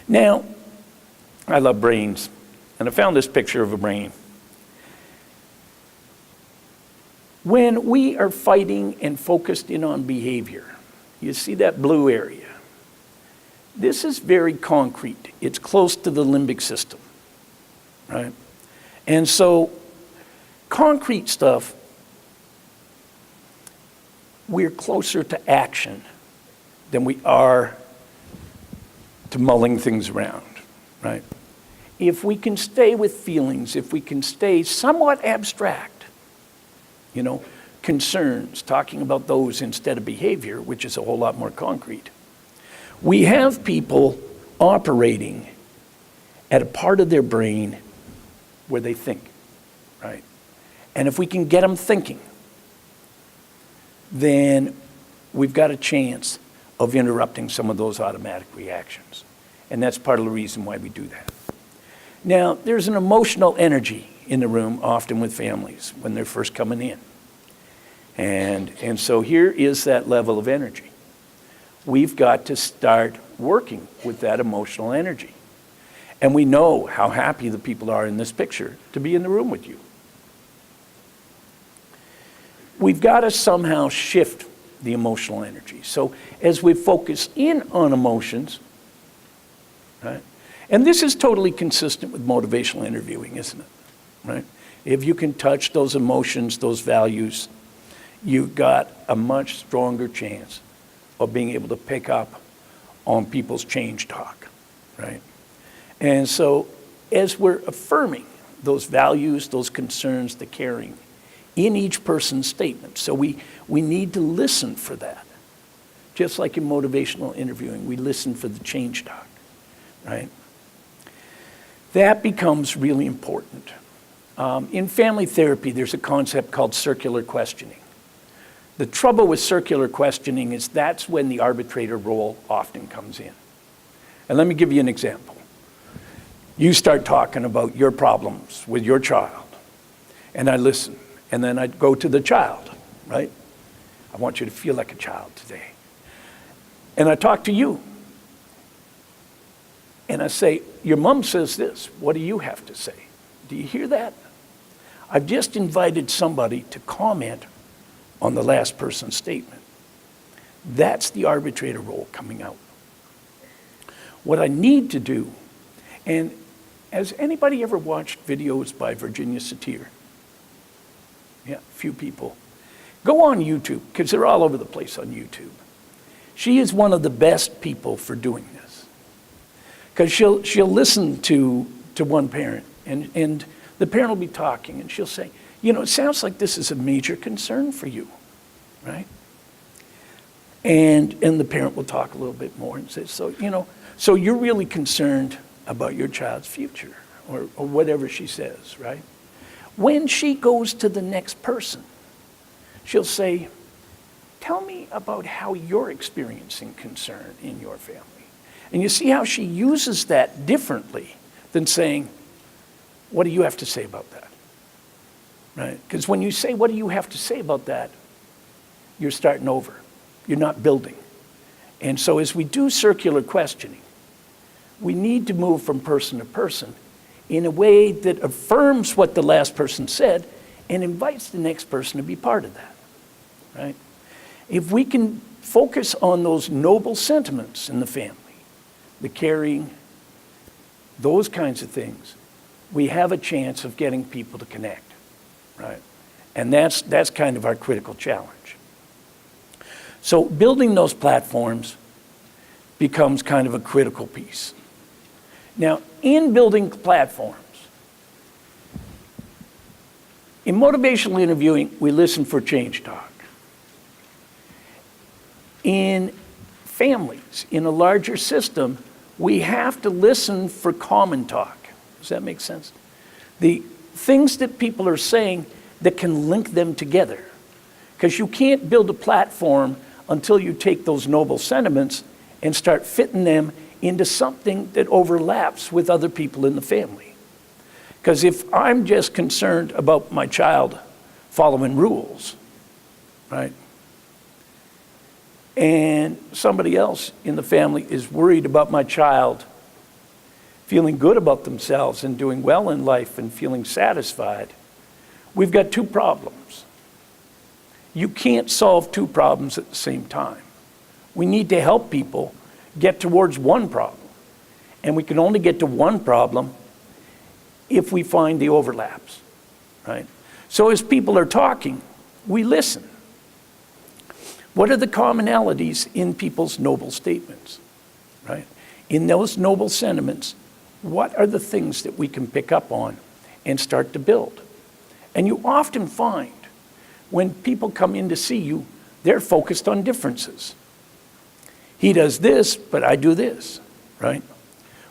Now, I love brains. And I found this picture of a brain. When we are fighting and focused in on behavior, you see that blue area. This is very concrete. It's close to the limbic system, right? And so concrete stuff, we're closer to action than we are to mulling things around, right? If we can stay with feelings, if we can stay somewhat abstract, you know, concerns, talking about those instead of behavior, which is a whole lot more concrete, we have people operating at a part of their brain where they think, right? And if we can get them thinking, then we've got a chance of interrupting some of those automatic reactions. And that's part of the reason why we do that. Now, there's an emotional energy in the room, often with families, when they're first coming in. And so here is that level of energy. We've got to start working with that emotional energy. And we know how happy the people are in this picture to be in the room with you. We've got to somehow shift the emotional energy. So as we focus in on emotions, right? And this is totally consistent with motivational interviewing, isn't it? Right? If you can touch those emotions, those values, you've got a much stronger chance of being able to pick up on people's change talk, right? And so as we're affirming those values, those concerns, the caring in each person's statement, so we need to listen for that. Just like in motivational interviewing, we listen for the change talk, right? That becomes really important. In family therapy, there's a concept called circular questioning. The trouble with circular questioning is that's when the arbitrator role often comes in. And let me give you an example. You start talking about your problems with your child, and I listen, and then I go to the child, right? I want you to feel like a child today. And I talk to you, and I say, your mom says this, what do you have to say? Do you hear that? I've just invited somebody to comment on the last person's statement. That's the arbitrator role coming out. What I need to do, and has anybody ever watched videos by Virginia Satir? Yeah, a few people. Go on YouTube, because they're all over the place on YouTube. She is one of the best people for doing this. Because she'll listen to one parent, and the parent will be talking, and she'll say, you know, it sounds like this is a major concern for you, right? And the parent will talk a little bit more and say, so, you know, so you're really concerned about your child's future, or whatever she says, right? When she goes to the next person, she'll say, tell me about how you're experiencing concern in your family. And you see how she uses that differently than saying, what do you have to say about that? Right? Because when you say, what do you have to say about that, you're starting over. You're not building. And so as we do circular questioning, We need to move from person to person in a way that affirms what the last person said and invites the next person to be part of that, right? If we can focus on those noble sentiments in the family, the caring, those kinds of things, we have a chance of getting people to connect, right? And that's kind of our critical challenge. So building those platforms becomes kind of a critical piece. Now, in building platforms, in motivational interviewing, we listen for change talk. In families, in a larger system, we have to listen for common talk. Does that make sense? The things that people are saying that can link them together. Because you can't build a platform until you take those noble sentiments and start fitting them into something that overlaps with other people in the family. Because if I'm just concerned about my child following rules, right, and somebody else in the family is worried about my child feeling good about themselves and doing well in life and feeling satisfied, we've got two problems. You can't solve two problems at the same time. We need to help people get towards one problem. And we can only get to one problem if we find the overlaps, right? So as people are talking, we listen. What are the commonalities in people's noble statements, right? In those noble sentiments, what are the things that we can pick up on and start to build? And you often find when people come in to see you, they're focused on differences. He does this, but I do this, right?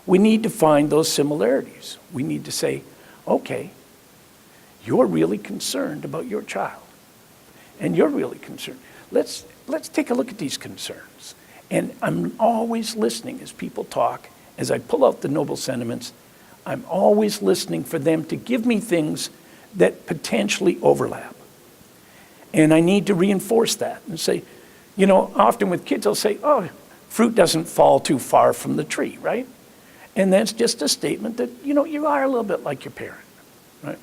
We need to find those similarities. We need to say, okay, you're really concerned about your child, and you're really concerned. Let's take a look at these concerns. And I'm always listening as people talk, as I pull out the noble sentiments, I'm always listening for them to give me things that potentially overlap. And I need to reinforce that and say, you know, often with kids, I'll say, oh, fruit doesn't fall too far from the tree, right? And that's just a statement that, you know, you are a little bit like your parent, right?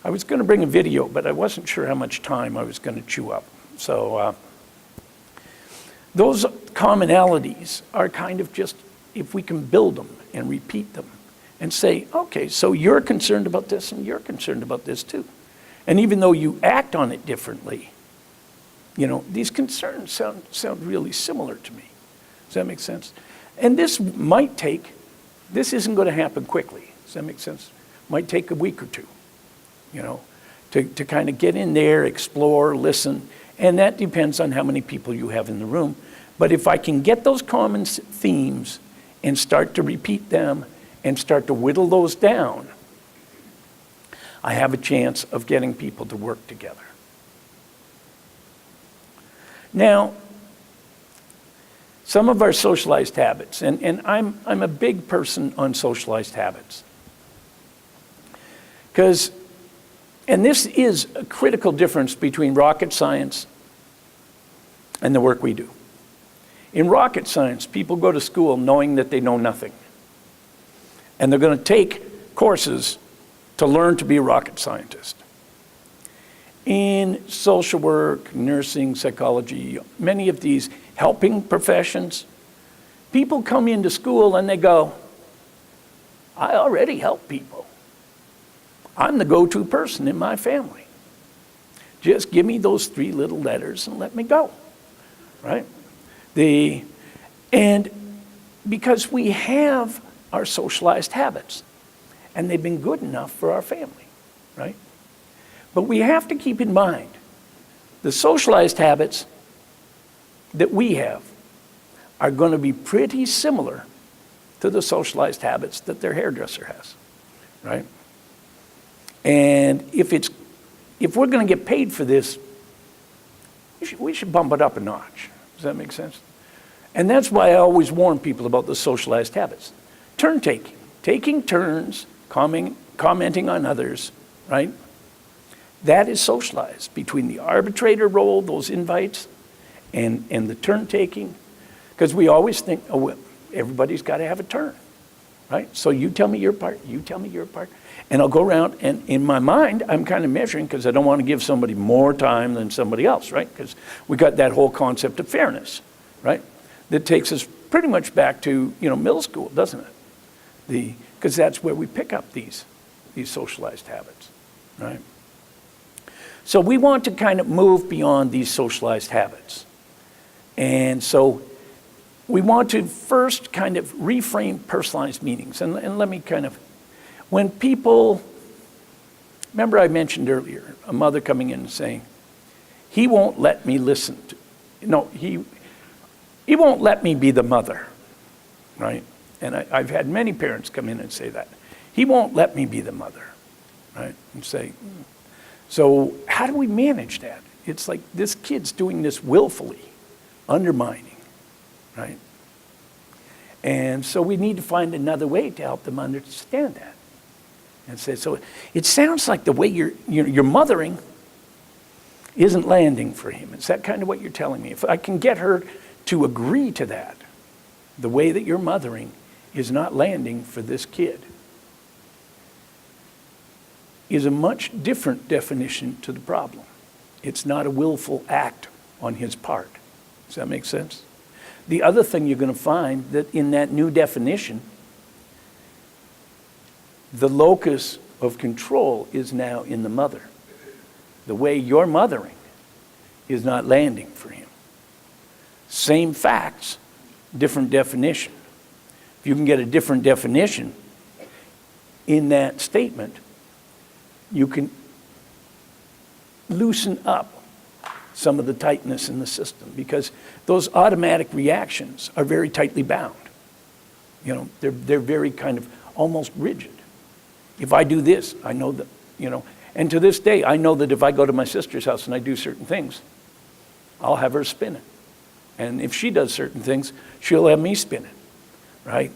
I was going to bring a video, but I wasn't sure how much time I was going to chew up. So those commonalities are kind of just, if we can build them and repeat them and say, okay, so you're concerned about this and you're concerned about this too. And even though you act on it differently, you know, these concerns sound really similar to me. Does that make sense? And this isn't going to happen quickly. Does that make sense? Might take a week or two, you know, to kind of get in there, explore, listen. And that depends on how many people you have in the room. But if I can get those common themes and start to repeat them and start to whittle those down, I have a chance of getting people to work together. Now, some of our socialized habits, and I'm a big person on socialized habits. And this is a critical difference between rocket science and the work we do. In rocket science, people go to school knowing that they know nothing. And they're going to take courses to learn to be a rocket scientist. In social work, nursing, psychology, many of these helping professions, people come into school and they go, I already help people. I'm the go-to person in my family. Just give me those 3 little letters and let me go, right? And because we have our socialized habits, and they've been good enough for our family, right? But we have to keep in mind the socialized habits that we have are going to be pretty similar to the socialized habits that their hairdresser has, right? And if we're going to get paid for this, we should bump it up a notch. Does that make sense? And that's why I always warn people about the socialized habits. Turn taking turns, commenting on others, right? That is socialized between the arbitrator role, those invites, and the turn taking. Because we always think, oh, well, everybody's got to have a turn, right? So you tell me your part, you tell me your part. And I'll go around, and in my mind, I'm kind of measuring because I don't want to give somebody more time than somebody else, right? Because we got that whole concept of fairness, right? That takes us pretty much back to, middle school, doesn't it? Because that's where we pick up these socialized habits, right? So we want to kind of move beyond these socialized habits. And so we want to first kind of reframe personalized meanings. And let me kind of, when people, remember I mentioned earlier, a mother coming in and saying, he won't let me listen to, he won't let me be the mother, right? And I've had many parents come in and say that. He won't let me be the mother, right? And say, so how do we manage that? It's like this kid's doing this willfully, undermining, right? And so we need to find another way to help them understand that. And say, so it sounds like the way you're mothering isn't landing for him. Is that kind of what you're telling me? If I can get her to agree to that, the way that you're mothering is not landing for this kid, is a much different definition to the problem. It's not a willful act on his part. Does that make sense? The other thing you're going to find that in that new definition, the locus of control is now in the mother. The way you're mothering is not landing for him. Same facts, different definition. If you can get a different definition in that statement, you can loosen up some of the tightness in the system, because those automatic reactions are very tightly bound. They're very kind of almost rigid. If I do this, I know that, and to this day, I know that if I go to my sister's house and I do certain things, I'll have her spin it. And if she does certain things, she'll have me spin it, right?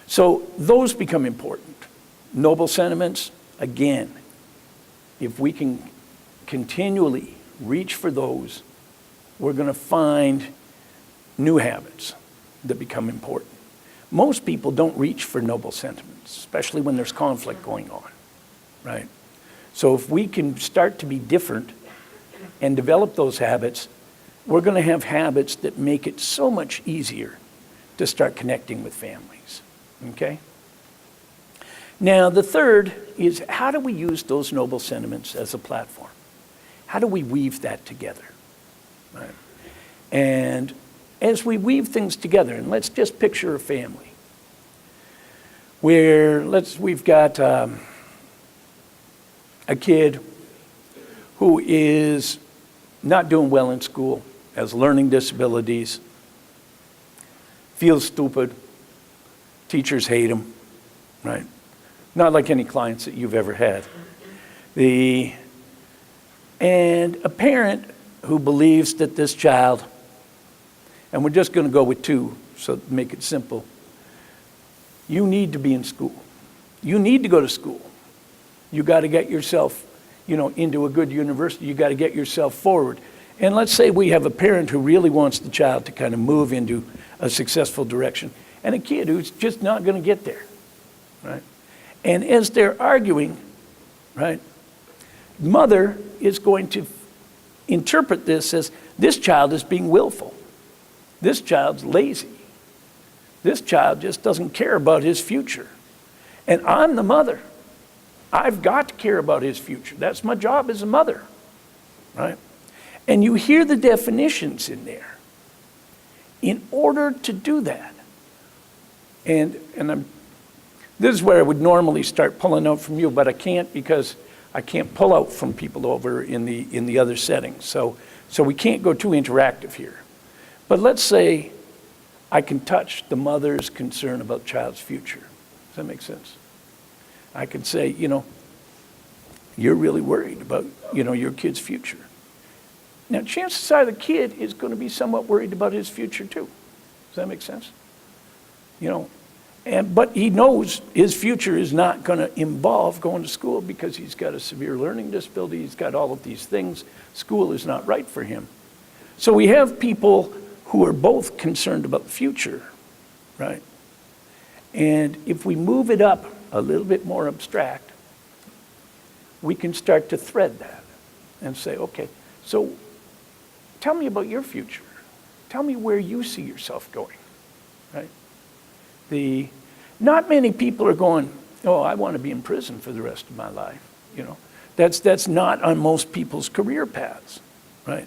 So those become important. Noble sentiments, again, if we can continually reach for those, we're going to find new habits that become important. Most people don't reach for noble sentiments, especially when there's conflict going on, right? So if we can start to be different and develop those habits, we're going to have habits that make it so much easier to start connecting with families, okay? Now, the third is, how do we use those noble sentiments as a platform? How do we weave that together, right? And as we weave things together, and let's just picture a family where we've got a kid who is not doing well in school, has learning disabilities, feels stupid, teachers hate him, right? Not like any clients that you've ever had. And a parent who believes that this child, and we're just going to go with two, so to make it simple, you need to be in school. You need to go to school. You got to get yourself, into a good university. You got to get yourself forward. And let's say we have a parent who really wants the child to kind of move into a successful direction, and a kid who's just not going to get there, right? And as they're arguing, right, mother is going to interpret this as, this child is being willful. This child's lazy. This child just doesn't care about his future. And I'm the mother. I've got to care about his future. That's my job as a mother, right? And you hear the definitions in there. In order to do that, and this is where I would normally start pulling out from you, but I can't, because I can't pull out from people over in the other settings. So we can't go too interactive here. But let's say I can touch the mother's concern about child's future. Does that make sense? I can say, you're really worried about, your kid's future. Now, chances are the kid is going to be somewhat worried about his future too. Does that make sense? But he knows his future is not going to involve going to school because he's got a severe learning disability. He's got all of these things. School is not right for him. So we have people who are both concerned about the future, right? And if we move it up a little bit more abstract, we can start to thread that and say, okay, so tell me about your future. Tell me where you see yourself going, right? Not many people are going, oh, I want to be in prison for the rest of my life, you know. That's not on most people's career paths, right?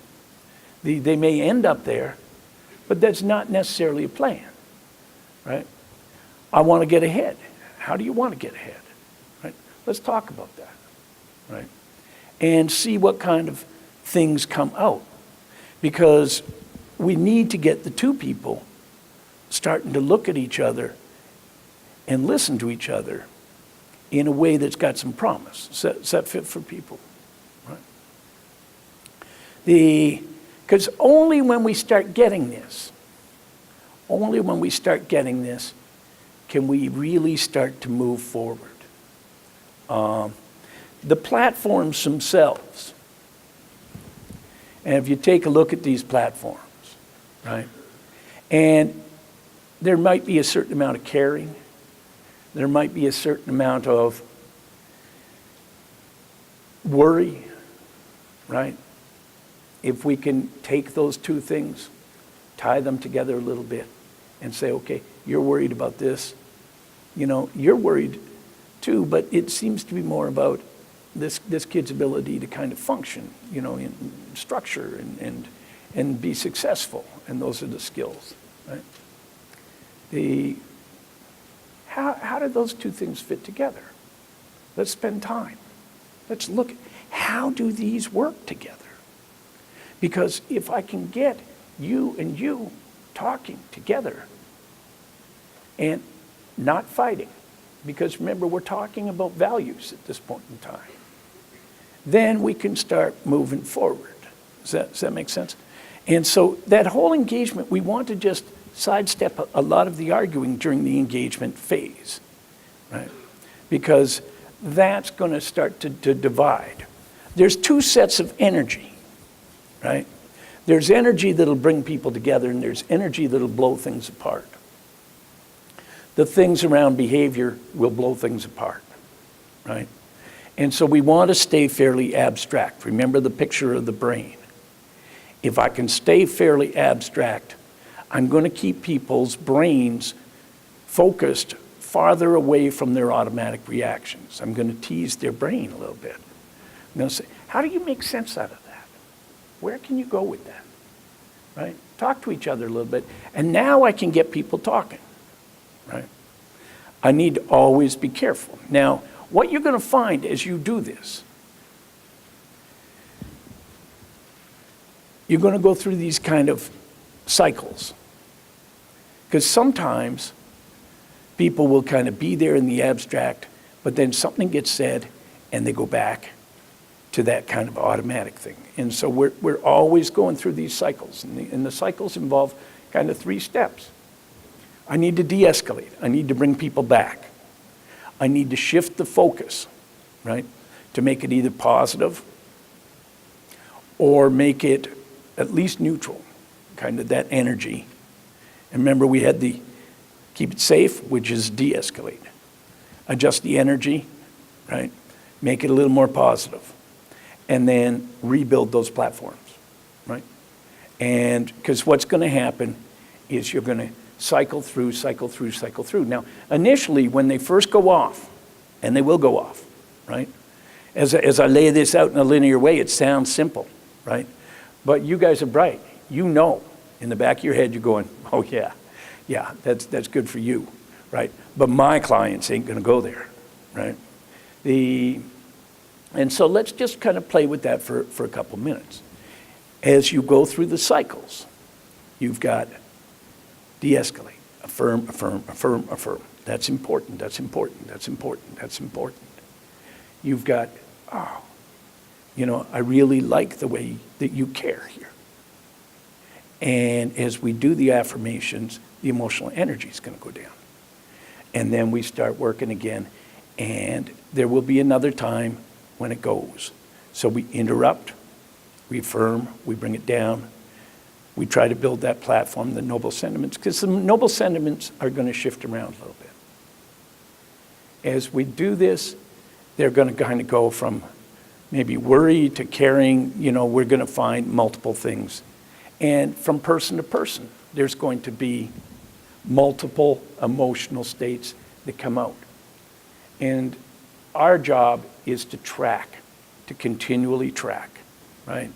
They may end up there, but that's not necessarily a plan, right? I want to get ahead. How do you want to get ahead, right? Let's talk about that, right? And see what kind of things come out. Because we need to get the two people starting to look at each other and listen to each other in a way that's got some promise. Does that fit for people? Right? Because only when we start getting this, can we really start to move forward. The platforms themselves, and if you take a look at these platforms, right, and there might be a certain amount of caring, there might be a certain amount of worry, right? If we can take those two things, tie them together a little bit, and say, okay, you're worried about this, you know, you're worried too, but it seems to be more about this kid's ability to kind of function, you know, in structure and be successful, and those are the skills, right? How do those two things fit together? Let's spend time. Let's look at how do these work together? Because if I can get you and you talking together and not fighting, because remember, we're talking about values at this point in time, then we can start moving forward. Does that make sense? And so that whole engagement, we want to just sidestep a lot of the arguing during the engagement phase, right? Because that's going to start to divide. There's two sets of energy, right? There's energy that'll bring people together, and there's energy that'll blow things apart. The things around behavior will blow things apart, right? And so we want to stay fairly abstract. Remember the picture of the brain. If I can stay fairly abstract, I'm going to keep people's brains focused farther away from their automatic reactions. I'm going to tease their brain a little bit. I'm going to say, how do you make sense out of that? Where can you go with that? Right? Talk to each other a little bit. And now I can get people talking. Right? I need to always be careful. Now, what you're going to find as you do this, you're going to go through these kind of cycles. Because sometimes people will kind of be there in the abstract, but then something gets said and they go back to that kind of automatic thing. And so we're always going through these cycles. And the cycles involve kind of 3 steps. I need to de-escalate. I need to bring people back. I need to shift the focus, right, to make it either positive or make it at least neutral, kind of that energy. And remember, we had the keep it safe, which is de-escalate. Adjust the energy, right, make it a little more positive, and then rebuild those platforms, right? And because what's going to happen is you're going to cycle through. Now, initially, when they first go off, and they will go off, right? As I lay this out in a linear way, it sounds simple, right? But you guys are bright. You know, in the back of your head, you're going, oh yeah, that's good for you, right? But my clients ain't going to go there, right? And so let's just kind of play with that for a couple minutes. As you go through the cycles, you've got de-escalate, affirm, affirm, affirm, affirm. That's important, that's important, that's important, that's important. You've got, oh, you know, I really like the way that you care here. And as we do the affirmations, the emotional energy is going to go down. And then we start working again, and there will be another time when it goes. So we interrupt, we affirm, we bring it down. We try to build that platform, the noble sentiments, because the noble sentiments are going to shift around a little bit, As we do this, they're going to kind of go from maybe worry to caring. We're going to find multiple things. And from person to person, there's going to be multiple emotional states that come out. And our job is to track, to continually track, right?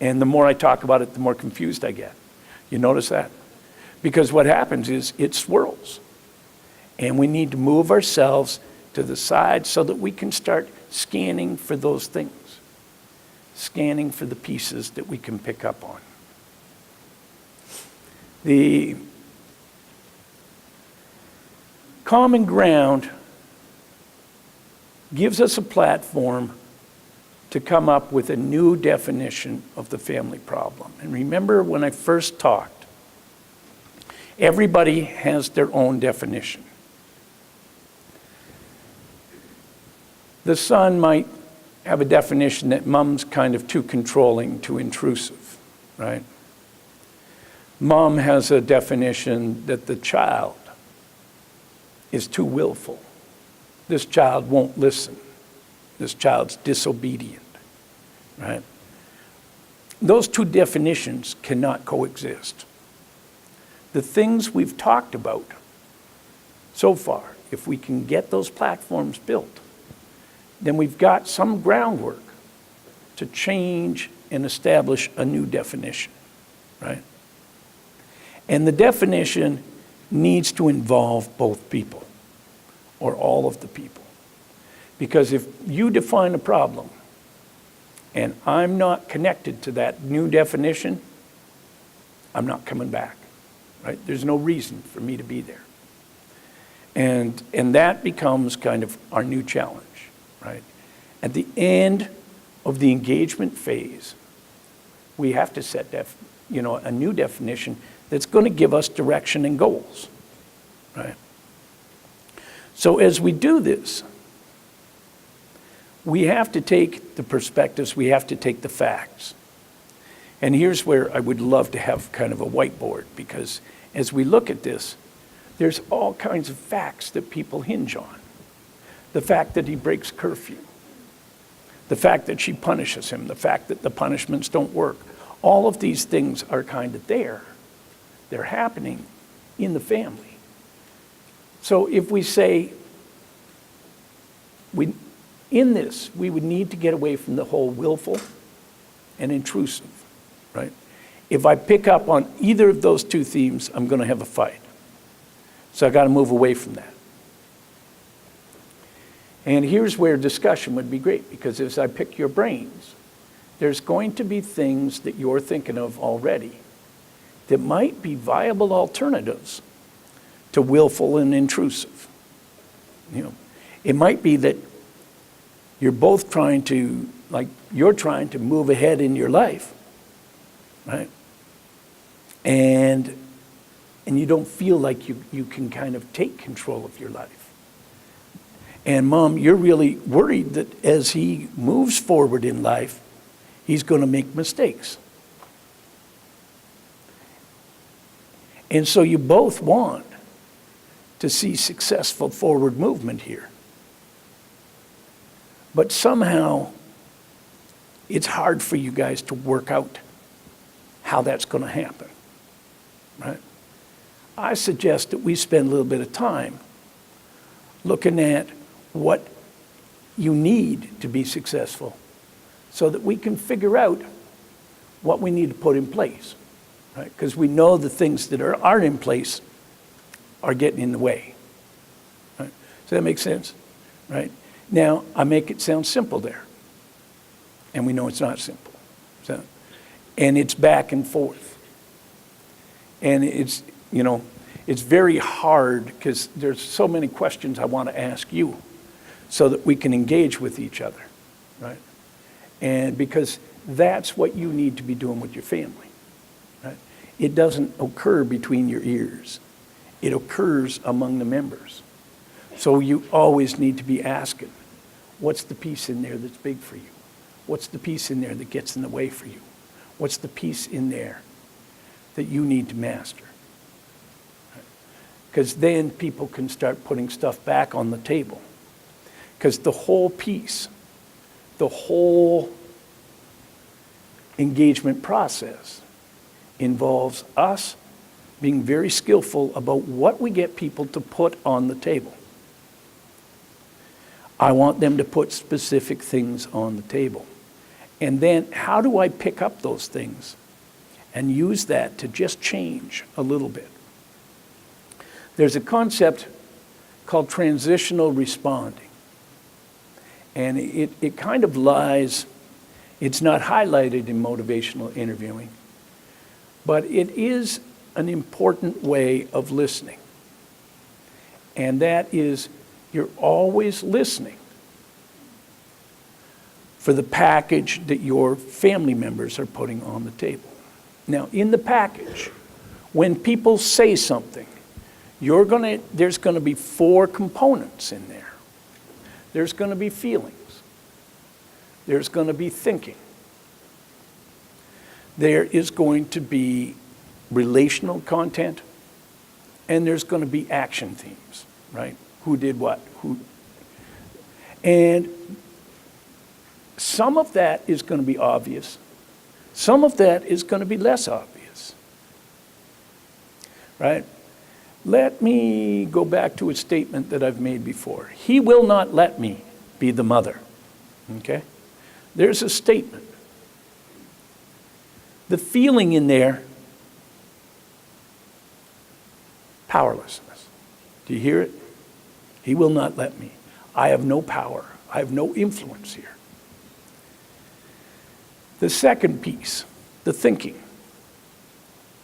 And the more I talk about it, the more confused I get. You notice that? Because what happens is it swirls. And we need to move ourselves to the side so that we can start scanning for those things, scanning for the pieces that we can pick up on. The common ground gives us a platform to come up with a new definition of the family problem. And remember when I first talked, everybody has their own definition. The son might have a definition that mom's kind of too controlling, too intrusive, right? Mom has a definition that the child is too willful. This child won't listen. This child's disobedient, right? Those two definitions cannot coexist. The things we've talked about so far, if we can get those platforms built, then we've got some groundwork to change and establish a new definition, right? And the definition needs to involve both people, or all of the people. Because if you define a problem and I'm not connected to that new definition, I'm not coming back, right? There's no reason for me to be there. And that becomes kind of our new challenge, right? At the end of the engagement phase, we have to set a new definition that's going to give us direction and goals, right? So as we do this, we have to take the perspectives, we have to take the facts. And here's where I would love to have kind of a whiteboard, because as we look at this, there's all kinds of facts that people hinge on. The fact that he breaks curfew, the fact that she punishes him, the fact that the punishments don't work. All of these things are kind of there. They're happening in the family. So if we say, we would need to get away from the whole willful and intrusive, right? If I pick up on either of those two themes, I'm going to have a fight. So I got to move away from that. And here's where discussion would be great, because as I pick your brains, there's going to be things that you're thinking of already that might be viable alternatives to willful and intrusive. It might be that you're both trying to move ahead in your life, right? And you don't feel like you can kind of take control of your life. And Mom, you're really worried that as he moves forward in life, he's going to make mistakes. And so you both want to see successful forward movement here. But somehow, it's hard for you guys to work out how that's going to happen, right? I suggest that we spend a little bit of time looking at what you need to be successful so that we can figure out what we need to put in place, right? Because we know the things that aren't in place are getting in the way, right? Does that make sense, right? Now, I make it sound simple there, and we know it's not simple. And it's back and forth. And it's very hard because there's so many questions I want to ask you so that we can engage with each other, right? And because that's what you need to be doing with your family, right? It doesn't occur between your ears. It occurs among the members. So you always need to be asking, what's the piece in there that's big for you? What's the piece in there that gets in the way for you? What's the piece in there that you need to master? Because then people can start putting stuff back on the table Because the whole piece, the whole engagement process involves us being very skillful about what we get people to put on the table. I want them to put specific things on the table. And then how do I pick up those things and use that to just change a little bit? There's a concept called transitional responding. And it kind of lies, it's not highlighted in motivational interviewing, but it is an important way of listening. And that is, you're always listening for the package that your family members are putting on the table. Now, in the package, when people say something, there's going to be 4 components in there. There's going to be feelings. There's going to be thinking. There is going to be relational content, and there's going to be action themes, right? Who did what? And some of that is going to be obvious. Some of that is going to be less obvious, right? Let me go back to a statement that I've made before. He will not let me be the mother, okay? There's a statement. The feeling in there, powerlessness. Do you hear it? He will not let me. I have no power. I have no influence here. The second piece, the thinking,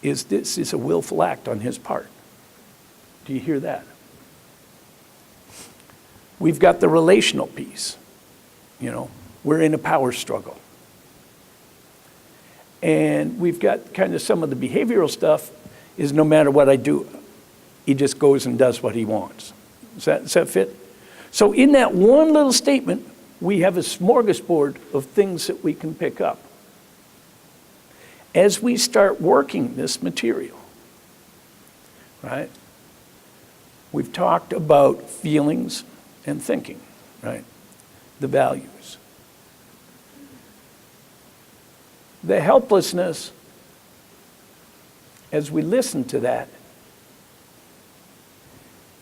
is this is a willful act on his part. Do you hear that? We've got the relational piece. You know, we're in a power struggle. And we've got kind of some of the behavioral stuff is no matter what I do, he just goes and does what he wants. Does that fit? So in that one little statement, we have a smorgasbord of things that we can pick up. As we start working this material, right? We've talked about feelings and thinking, right? The values. The helplessness, as we listen to that,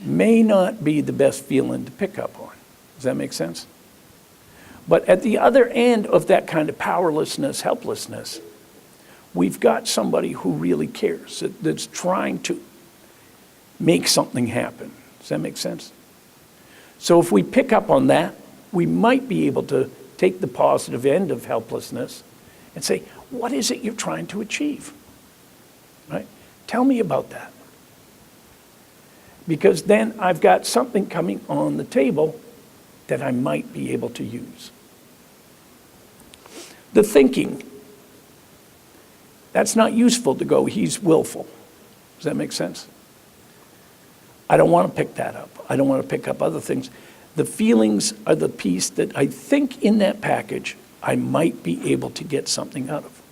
may not be the best feeling to pick up on. Does that make sense? But at the other end of that kind of powerlessness, helplessness, we've got somebody who really cares, that's trying to make something happen. Does that make sense? So if we pick up on that, we might be able to take the positive end of helplessness and say, what is it you're trying to achieve? Right? Tell me about that. Because then I've got something coming on the table that I might be able to use. The thinking, that's not useful to go, he's willful. Does that make sense? I don't want to pick that up. I don't want to pick up other things. The feelings are the piece that I think in that package I might be able to get something out of.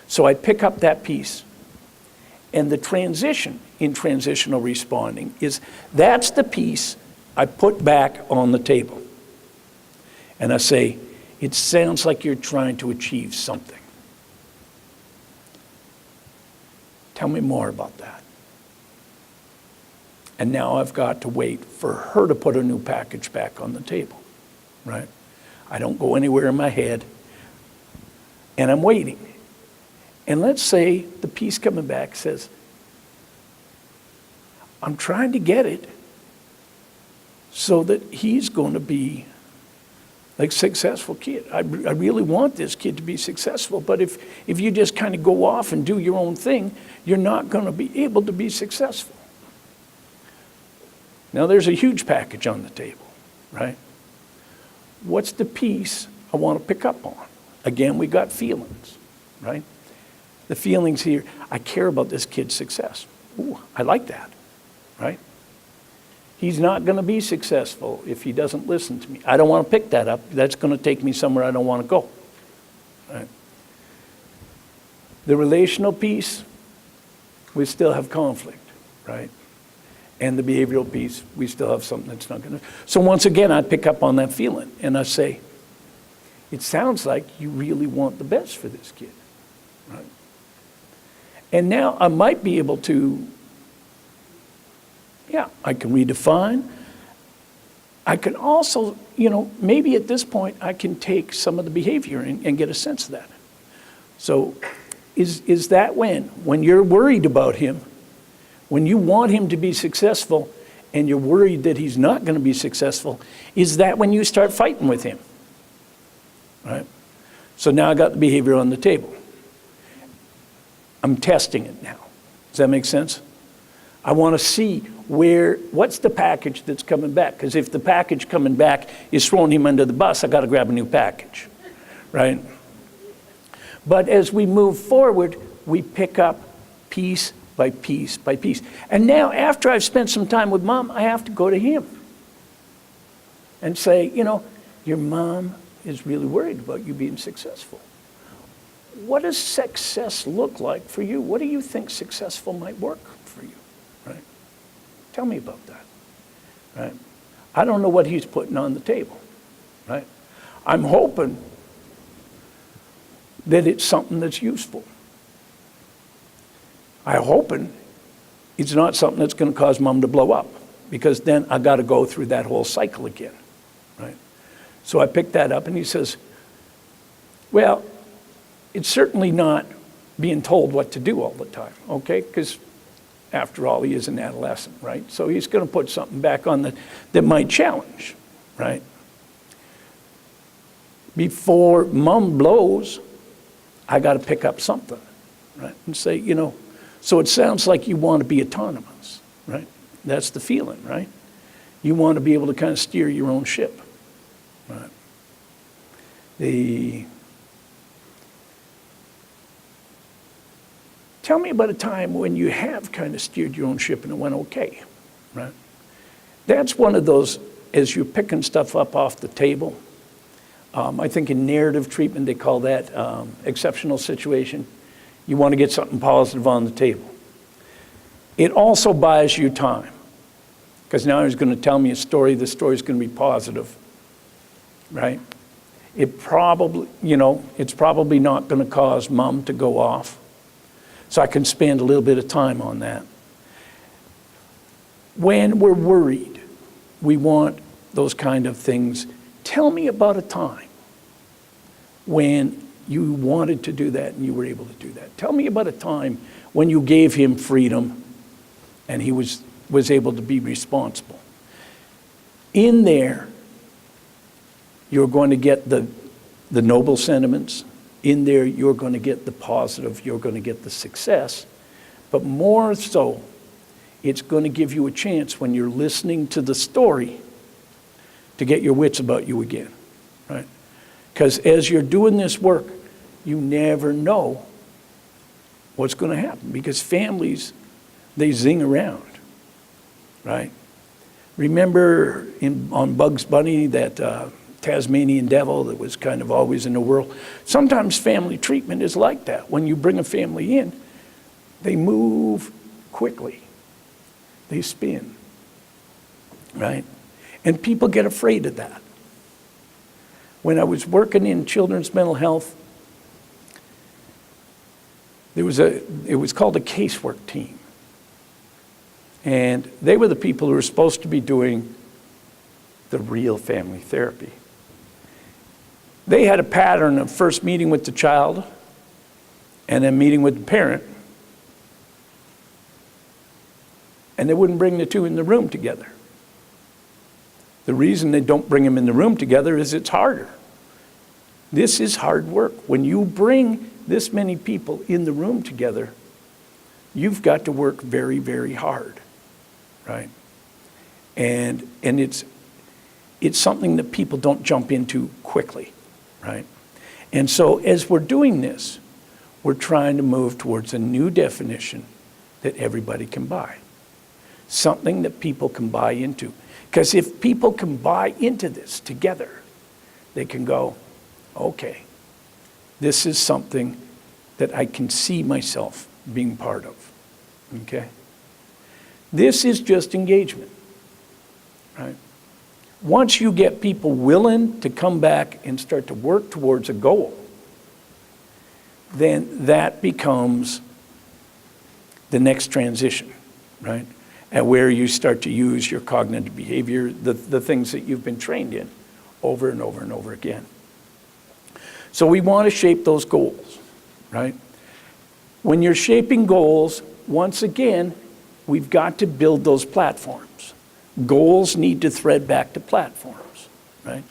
So I pick up that piece. And the transition in transitional responding is that's the piece I put back on the table. And I say, it sounds like you're trying to achieve something. Tell me more about that. And now I've got to wait for her to put a new package back on the table, right? I don't go anywhere in my head, and I'm waiting. And let's say the piece coming back says, I'm trying to get it so that he's going to be like a successful kid. I really want this kid to be successful, but if you just kind of go off and do your own thing, you're not going to be able to be successful. Now there's a huge package on the table, right? What's the piece I want to pick up on? Again, we got feelings, right? The feelings here, I care about this kid's success. Ooh, I like that, right? He's not going to be successful if he doesn't listen to me. I don't want to pick that up. That's going to take me somewhere I don't want to go, right? The relational piece, we still have conflict, right? And the behavioral piece, we still have something that's not going to. So once again, I pick up on that feeling and I say, it sounds like you really want the best for this kid, right? And now I might be able to, I can redefine. I can also, maybe at this point I can take some of the behavior and get a sense of that. So is that when you're worried about him, when you want him to be successful and you're worried that he's not going to be successful, is that when you start fighting with him? Right? So now I got the behavior on the table. I'm testing it now. Does that make sense? I want to see what's the package that's coming back? Because if the package coming back is throwing him under the bus, I got to grab a new package, right? But as we move forward, we pick up piece by piece by piece. And now, after I've spent some time with Mom, I have to go to him and say, your mom is really worried about you being successful. What does success look like for you? What do you think successful might work for you, right? Tell me about that, right? I don't know what he's putting on the table, right? I'm hoping that it's something that's useful. I'm hoping it's not something that's going to cause Mom to blow up, because then I got to go through that whole cycle again, right? So I picked that up and he says, well, it's certainly not being told what to do all the time, okay? Because after all, he is an adolescent, right? So he's going to put something back on that might challenge, right? Before Mom blows, I got to pick up something, right? And say, so it sounds like you want to be autonomous, right? That's the feeling, right? You want to be able to kind of steer your own ship, right? Tell me about a time when you have kind of steered your own ship and it went okay, right? That's one of those, as you're picking stuff up off the table, I think in narrative treatment, they call that exceptional situation. You want to get something positive on the table. It also buys you time, because now he's going to tell me a story. The story's going to be positive, right? It probably, it's probably not going to cause Mom to go off. So I can spend a little bit of time on that. When we're worried, we want those kind of things. Tell me about a time when you wanted to do that and you were able to do that. Tell me about a time when you gave him freedom and he was able to be responsible. In there, you're going to get the noble sentiments. In there, you're going to get the positive, you're going to get the success. But more so, it's going to give you a chance when you're listening to the story to get your wits about you again, right? Because as you're doing this work, you never know what's going to happen, because families, they zing around, right? Remember on Bugs Bunny, that Tasmanian devil that was kind of always in the world? Sometimes family treatment is like that. When you bring a family in, they move quickly. They spin, right? And people get afraid of that. When I was working in children's mental health, it was called a casework team. And they were the people who were supposed to be doing the real family therapy. They had a pattern of first meeting with the child and then meeting with the parent. And they wouldn't bring the two in the room together. The reason they don't bring them in the room together is it's harder. This is hard work. When you bring this many people in the room together, you've got to work very, very hard, right? And it's something that people don't jump into quickly, right? And so as we're doing this, we're trying to move towards a new definition that everybody can buy. Something that people can buy into. Because if people can buy into this together, they can go, okay, this is something that I can see myself being part of, okay? This is just engagement, right? Once you get people willing to come back and start to work towards a goal, then that becomes the next transition, right? And where you start to use your cognitive behavior, the things that you've been trained in over and over and over again. So we want to shape those goals, right? When you're shaping goals, once again, we've got to build those platforms. Goals need to thread back to platforms, right?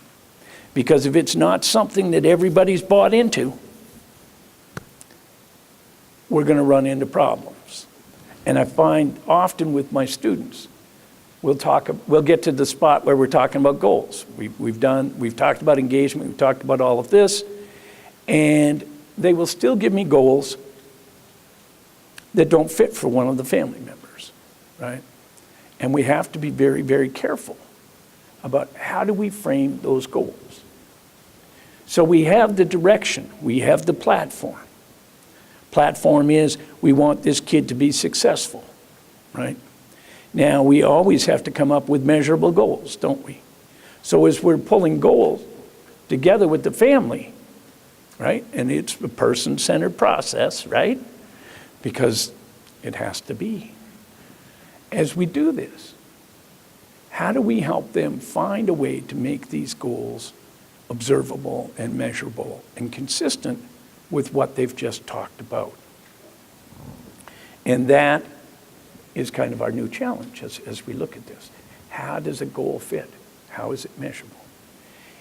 Because if it's not something that everybody's bought into, we're going to run into problems. And I find often with my students, we'll get to the spot where we're talking about goals. We've talked about engagement, we've talked about all of this, and they will still give me goals that don't fit for one of the family members, right? And we have to be very, very careful about how do we frame those goals. So we have the direction, we have the platform. Platform is we want this kid to be successful, right? Now we always have to come up with measurable goals, don't we? So as we're pulling goals together with the family, right? And it's a person-centered process, right? Because it has to be. As we do this, how do we help them find a way to make these goals observable and measurable and consistent with what they've just talked about? And that is kind of our new challenge as we look at this. How does a goal fit? How is it measurable?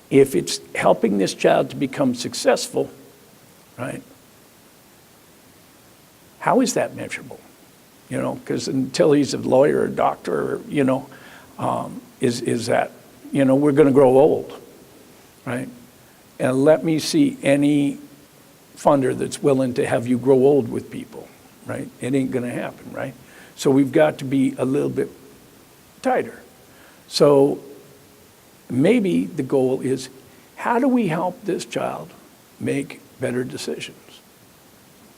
If it's helping this child to become successful, right? How is that measurable? You know, because until he's a lawyer or a doctor, you know, is that, you know, we're going to grow old, right? And let me see any funder that's willing to have you grow old with people, right? It ain't going to happen, right? So we've got to be a little bit tighter. So maybe the goal is, how do we help this child make better decisions,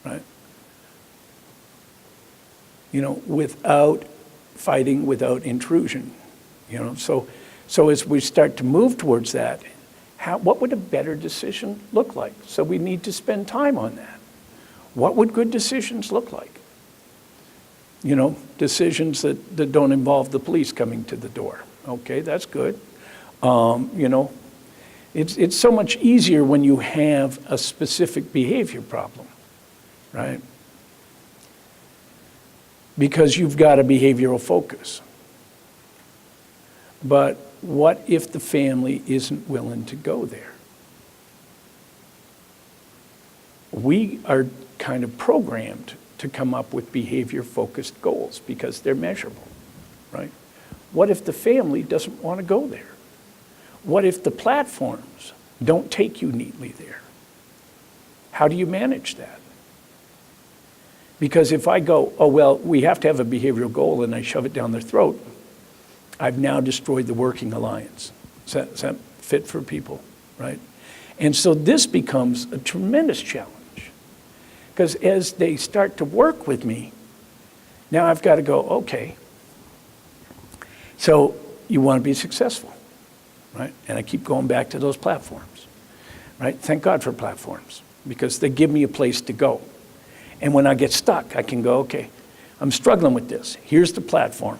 right? You know, without fighting, without intrusion, you know. So as we start to move towards that, what would a better decision look like? So we need to spend time on that. What would good decisions look like? You know, decisions that don't involve the police coming to the door. Okay, that's good. You know, it's so much easier when you have a specific behavior problem, right? Because you've got a behavioral focus. But what if the family isn't willing to go there? We are kind of programmed to come up with behavior-focused goals because they're measurable, right? What if the family doesn't want to go there? What if the platforms don't take you neatly there? How do you manage that? Because if I go, oh, well, we have to have a behavioral goal, and I shove it down their throat, I've now destroyed the working alliance. Does that fit for people, right? And so this becomes a tremendous challenge. Because as they start to work with me, now I've got to go, okay, so you want to be successful, right? And I keep going back to those platforms, right? Thank God for platforms, because they give me a place to go. And when I get stuck, I can go, okay, I'm struggling with this. Here's the platform,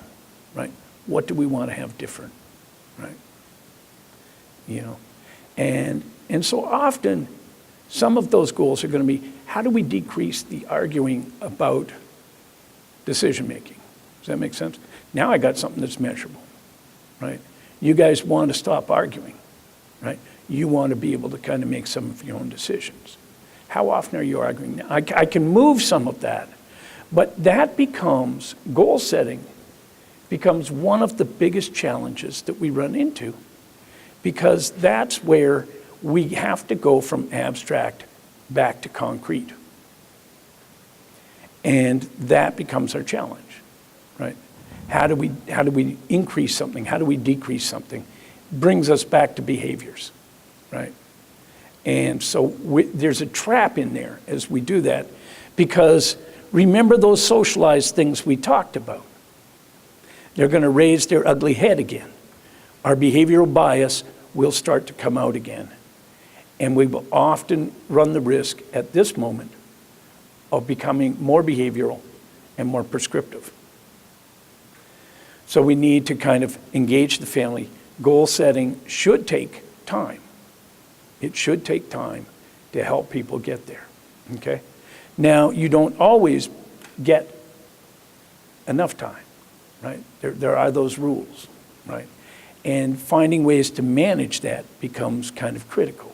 right? What do we want to have different, right? You know, and so often, some of those goals are going to be, how do we decrease the arguing about decision making? Does that make sense? Now I got something that's measurable, right? You guys want to stop arguing, right? You want to be able to kind of make some of your own decisions. How often are you arguing now? I can move some of that, but that becomes, goal setting becomes one of the biggest challenges that we run into, because that's where we have to go from abstract back to concrete. And that becomes our challenge, right? How do we increase something? How do we decrease something? Brings us back to behaviors, right? And so there's a trap in there as we do that, because remember those socialized things we talked about. They're going to raise their ugly head again. Our behavioral bias will start to come out again. And we will often run the risk at this moment of becoming more behavioral and more prescriptive. So we need to kind of engage the family. Goal setting should take time. It should take time to help people get there, okay? Now, you don't always get enough time, right? There are those rules, right? And finding ways to manage that becomes kind of critical.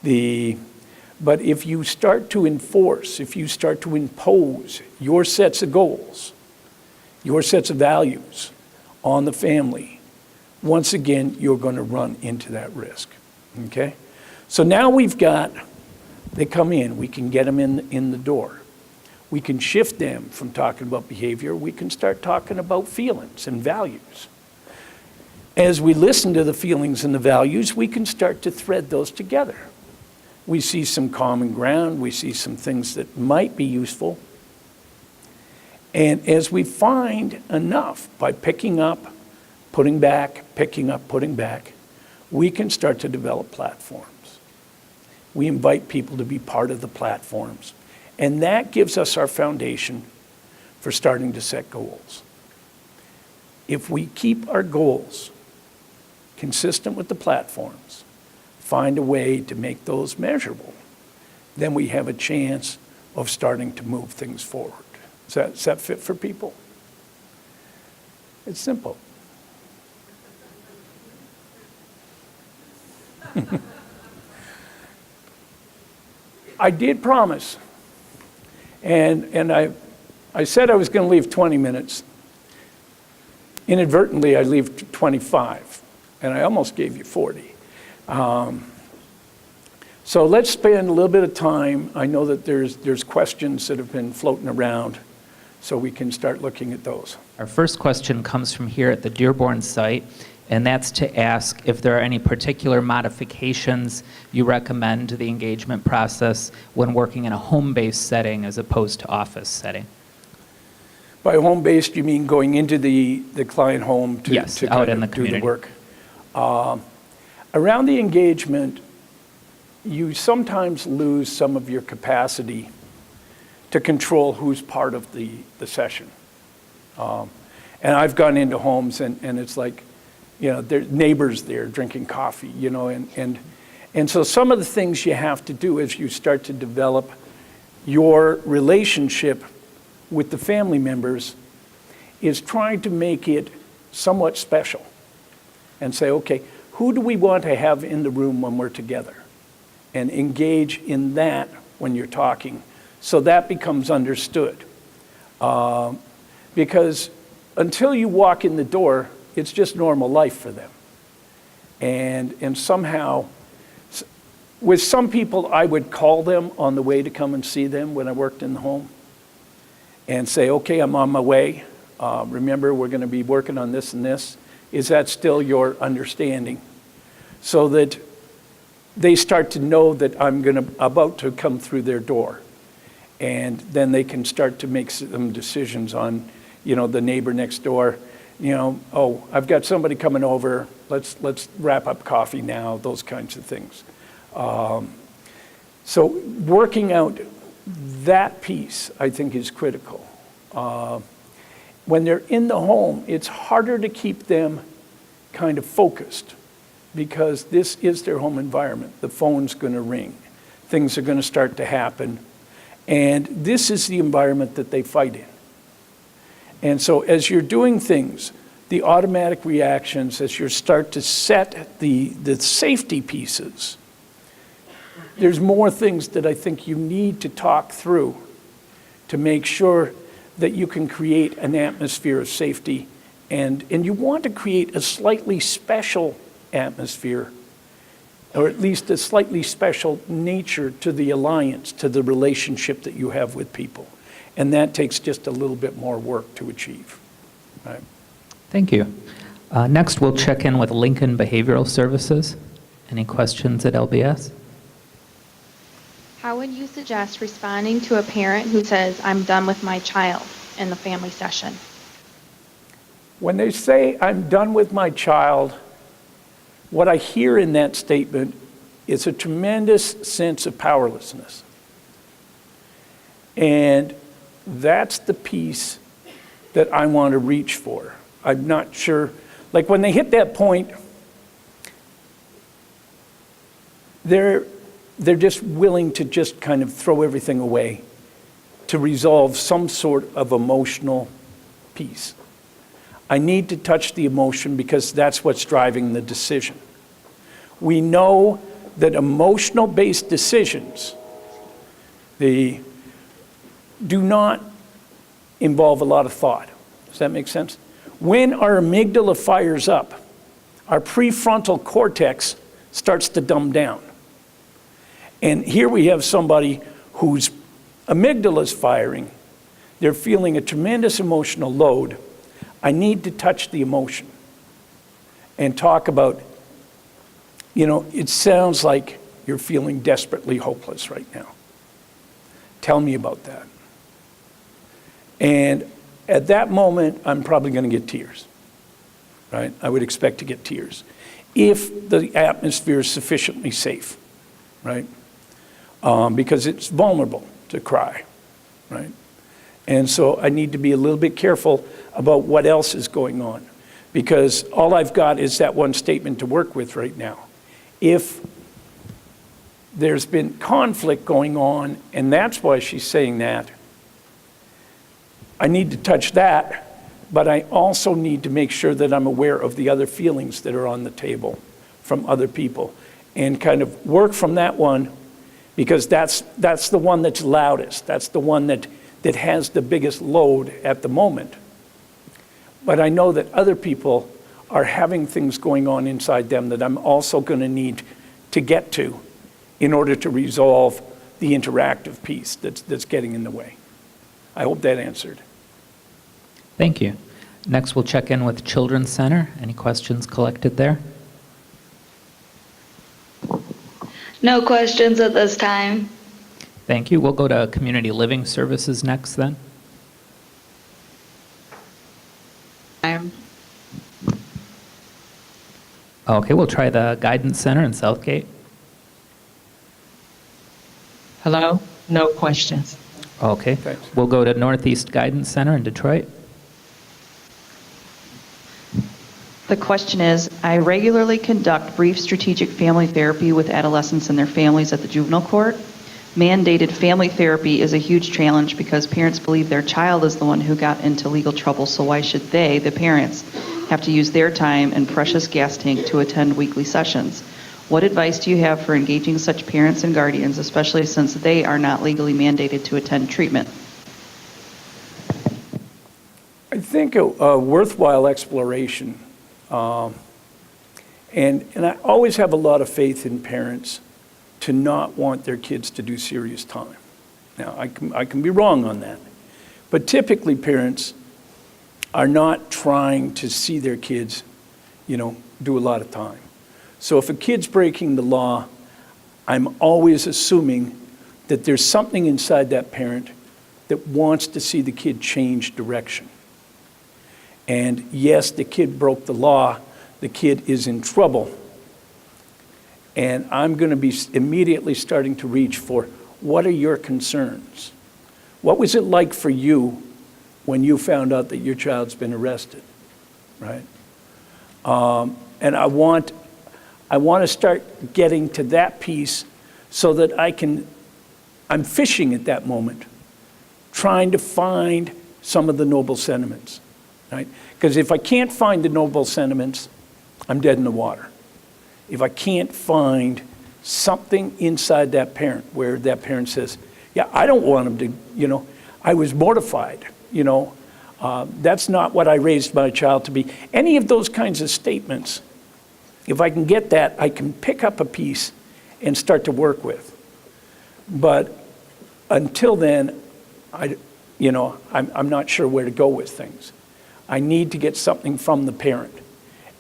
But if you start to enforce, if you start to impose your sets of goals, your sets of values on the family, once again, you're going to run into that risk, okay? So now they come in, we can get them in the door. We can shift them from talking about behavior, we can start talking about feelings and values. As we listen to the feelings and the values, we can start to thread those together. We see some common ground, we see some things that might be useful. And as we find enough by picking up, putting back, picking up, putting back, we can start to develop platforms. We invite people to be part of the platforms. And that gives us our foundation for starting to set goals. If we keep our goals consistent with the platforms, find a way to make those measurable, then we have a chance of starting to move things forward. Does that fit for people? It's simple. I did promise, and I said I was going to leave 20 minutes. Inadvertently, I leave 25, and I almost gave you 40. So let's spend a little bit of time. I know that there's questions that have been floating around, so we can start looking at those. Our first question comes from here at the Dearborn site, and that's to ask if there are any particular modifications you recommend to the engagement process when working in a home-based setting as opposed to office setting. By home-based, you mean going into the client home to, yes, to out kind in the of do the community. work? Around the engagement, you sometimes lose some of your capacity to control who's part of the session. And I've gone into homes and it's like, you know, there's neighbors there drinking coffee, you know, and so some of the things you have to do as you start to develop your relationship with the family members is trying to make it somewhat special and say, okay, who do we want to have in the room when we're together? And engage in that when you're talking, so that becomes understood. Because until you walk in the door, it's just normal life for them. And somehow, with some people, I would call them on the way to come and see them when I worked in the home and say, okay, I'm on my way. Remember, we're going to be working on this and this. Is that still your understanding? So that they start to know that I'm about to come through their door. And then they can start to make some decisions on, you know, the neighbor next door, you know, oh, I've got somebody coming over, let's wrap up coffee now, those kinds of things. So working out that piece, I think, is critical. When they're in the home, it's harder to keep them kind of focused because this is their home environment. The phone's going to ring. Things are going to start to happen. And this is the environment that they fight in. And so as you're doing things, the automatic reactions, as you start to set the safety pieces, there's more things that I think you need to talk through to make sure that you can create an atmosphere of safety. And you want to create a slightly special atmosphere, or at least a slightly special nature to the alliance, to the relationship that you have with people. And that takes just a little bit more work to achieve. Right? Thank you. Next, we'll check in with Lincoln Behavioral Services. Any questions at LBS? How would you suggest responding to a parent who says, I'm done with my child in the family session? When they say, I'm done with my child, what I hear in that statement is a tremendous sense of powerlessness. And that's the piece that I want to reach for. I'm not sure, like when they hit that point, they're just willing to just kind of throw everything away to resolve some sort of emotional piece. I need to touch the emotion because that's what's driving the decision. We know that emotional-based decisions, they do not involve a lot of thought. Does that make sense? When our amygdala fires up, our prefrontal cortex starts to dumb down. And here we have somebody whose amygdala is firing. They're feeling a tremendous emotional load. I need to touch the emotion and talk about, it sounds like you're feeling desperately hopeless right now. Tell me about that. And at that moment, I'm probably going to get tears, right? I would expect to get tears if the atmosphere is sufficiently safe, right? Because it's vulnerable to cry, right? And so I need to be a little bit careful about what else is going on, because all I've got is that one statement to work with right now. If there's been conflict going on, and that's why she's saying that, I need to touch that, but I also need to make sure that I'm aware of the other feelings that are on the table from other people and kind of work from that one, because that's the one that's loudest. That's the one that has the biggest load at the moment. But I know that other people are having things going on inside them that I'm also going to need to get to in order to resolve the interactive piece that's getting in the way. I hope that answered. Thank you. Next, we'll check in with Children's Center. Any questions collected there? No questions at this time. Thank you. We'll go to Community Living Services next then. Okay, we'll try the Guidance Center in Southgate. Hello? No questions. Okay. Thanks. We'll go to Northeast Guidance Center in Detroit. The question is, I regularly conduct brief strategic family therapy with adolescents and their families at the juvenile court. Mandated family therapy is a huge challenge because parents believe their child is the one who got into legal trouble, so why should they, the parents, have to use their time and precious gas tank to attend weekly sessions? What advice do you have for engaging such parents and guardians, especially since they are not legally mandated to attend treatment? I think a worthwhile exploration, and I always have a lot of faith in parents to not want their kids to do serious time. Now, I can be wrong on that, but typically parents are not trying to see their kids, do a lot of time. So if a kid's breaking the law, I'm always assuming that there's something inside that parent that wants to see the kid change direction. And yes, the kid broke the law, the kid is in trouble. And I'm going to be immediately starting to reach for, what are your concerns? What was it like for you when you found out that your child's been arrested, right? And I want to start getting to that piece so that I'm fishing at that moment, trying to find some of the noble sentiments, right? Because if I can't find the noble sentiments, I'm dead in the water. If I can't find something inside that parent where that parent says, yeah, I don't want him to, I was mortified, that's not what I raised my child to be. Any of those kinds of statements, if I can get that, I can pick up a piece and start to work with. But until then, I'm not sure where to go with things. I need to get something from the parent.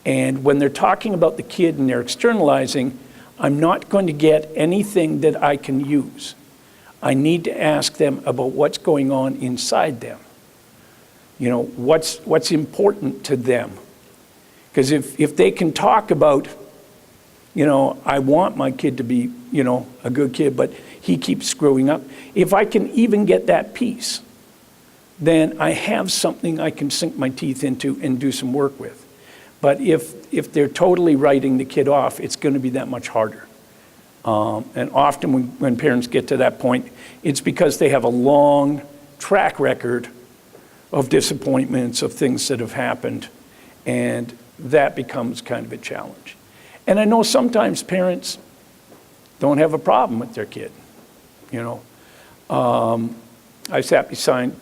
And when they're talking about the kid and they're externalizing, I'm not going to get anything that I can use. I need to ask them about what's going on inside them. You know, what's important to them. Because if they can talk about, you know, I want my kid to be, you know, a good kid, but he keeps screwing up. If I can even get that piece, then I have something I can sink my teeth into and do some work with. But if they're totally writing the kid off, it's going to be that much harder. And often when parents get to that point, it's because they have a long track record of disappointments, of things that have happened, and that becomes kind of a challenge. And I know sometimes parents don't have a problem with their kid, you know. I sat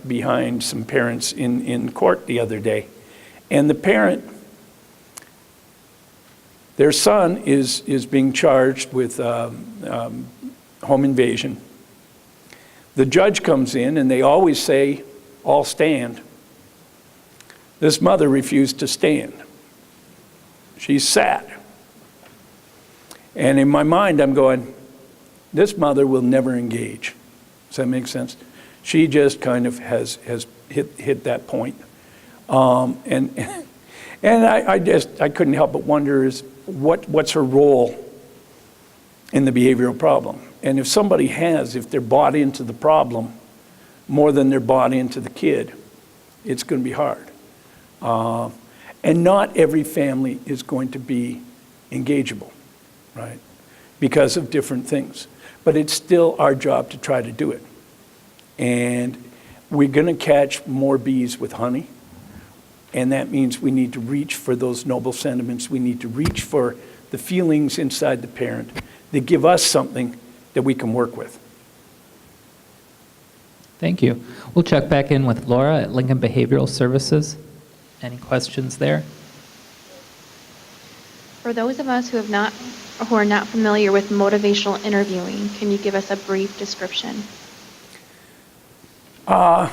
behind some parents in court the other day, and the parent, their son is being charged with home invasion. The judge comes in, and they always say, all stand. This mother refused to stand. She sat. And in my mind, I'm going, this mother will never engage. Does that make sense? She just kind of has hit that point. And I couldn't help but wonder is what's her role in the behavioral problem? And if somebody if they're bought into the problem more than they're bought into the kid, it's going to be hard. And not every family is going to be engageable, right? Because of different things. But it's still our job to try to do it. And we're going to catch more bees with honey. And that means we need to reach for those noble sentiments. We need to reach for the feelings inside the parent that give us something that we can work with. Thank you. We'll check back in with Laura at Lincoln Behavioral Services. Any questions there? For those of us who are not familiar with motivational interviewing, can you give us a brief description? Oh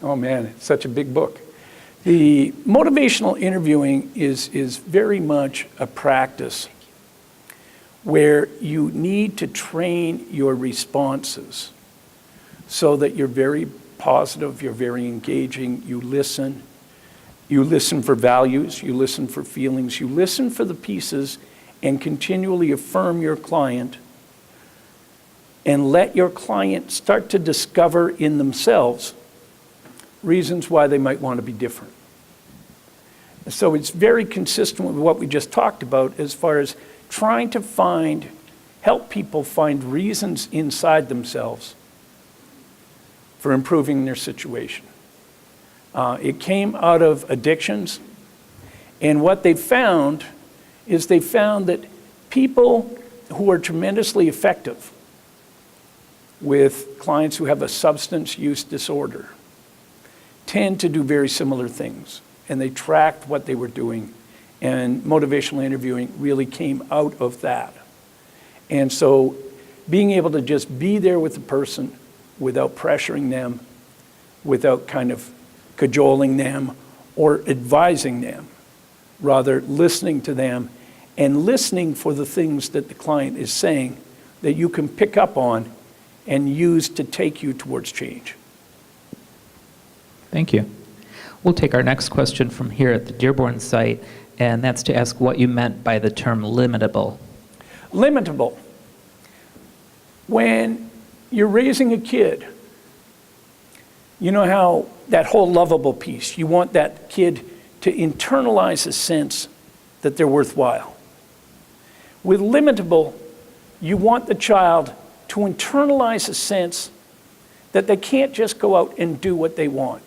man, it's such a big book. The motivational interviewing is very much a practice where you need to train your responses so that you're very positive, you're very engaging, you listen for values, you listen for feelings, you listen for the pieces and continually affirm your client and let your client start to discover in themselves reasons why they might want to be different. So it's very consistent with what we just talked about as far as trying to help people find reasons inside themselves for improving their situation. It came out of addictions, and what they found is that people who are tremendously effective with clients who have a substance use disorder tend to do very similar things, and they tracked what they were doing, and motivational interviewing really came out of that. And so being able to just be there with the person without pressuring them, without kind of cajoling them or advising them, rather listening to them and listening for the things that the client is saying that you can pick up on and use to take you towards change. Thank you. We'll take our next question from here at the Dearborn site, and that's to ask what you meant by the term limitable. Limitable. When you're raising a kid, you know how that whole lovable piece, you want that kid to internalize a sense that they're worthwhile. With limitable, you want the child to internalize a sense that they can't just go out and do what they want.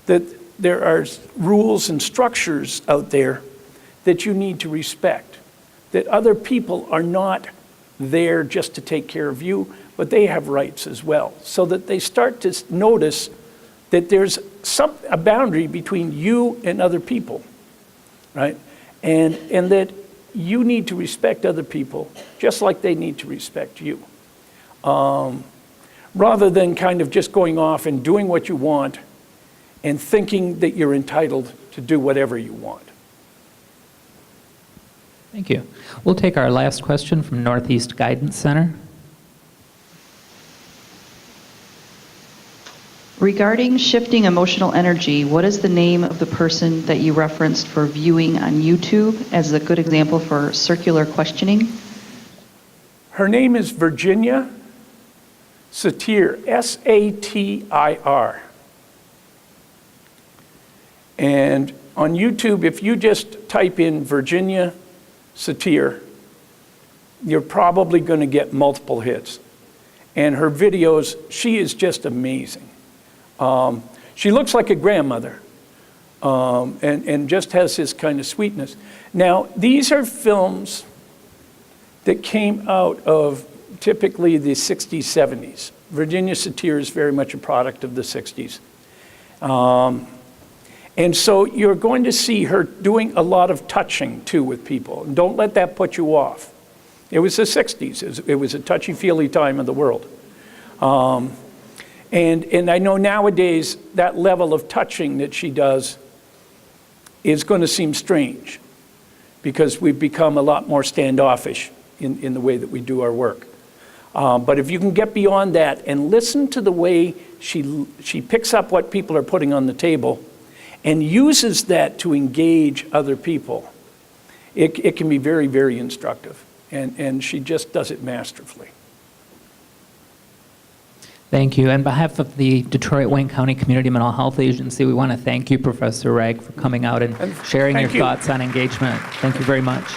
That there are rules and structures out there that you need to respect. That other people are not there just to take care of you, but they have rights as well. So that they start to notice that there's a boundary between you and other people, right? And that you need to respect other people just like they need to respect you. Rather than kind of just going off and doing what you want and thinking that you're entitled to do whatever you want. Thank you. We'll take our last question from Northeast Guidance Center. Regarding shifting emotional energy, what is the name of the person that you referenced for viewing on YouTube as a good example for circular questioning? Her name is Virginia Satir, Satir. And on YouTube, if you just type in Virginia Satir, you're probably going to get multiple hits. And her videos, she is just amazing. She looks like a grandmother, and just has this kind of sweetness. Now, these are films that came out of typically the 60s, 70s. Virginia Satir is very much a product of the 60s. And so you're going to see her doing a lot of touching, too, with people. And don't let that put you off. It was the 60s. It was a touchy-feely time of the world. And I know nowadays that level of touching that she does is going to seem strange because we've become a lot more standoffish in the way that we do our work. But if you can get beyond that and listen to the way she picks up what people are putting on the table and uses that to engage other people, it can be very, very instructive. And she just does it masterfully. Thank you. On behalf of the Detroit-Wayne County Community Mental Health Agency, we want to thank you, Professor Ragg, for coming out and sharing your Thank you. thoughts on engagement. Thank you very much.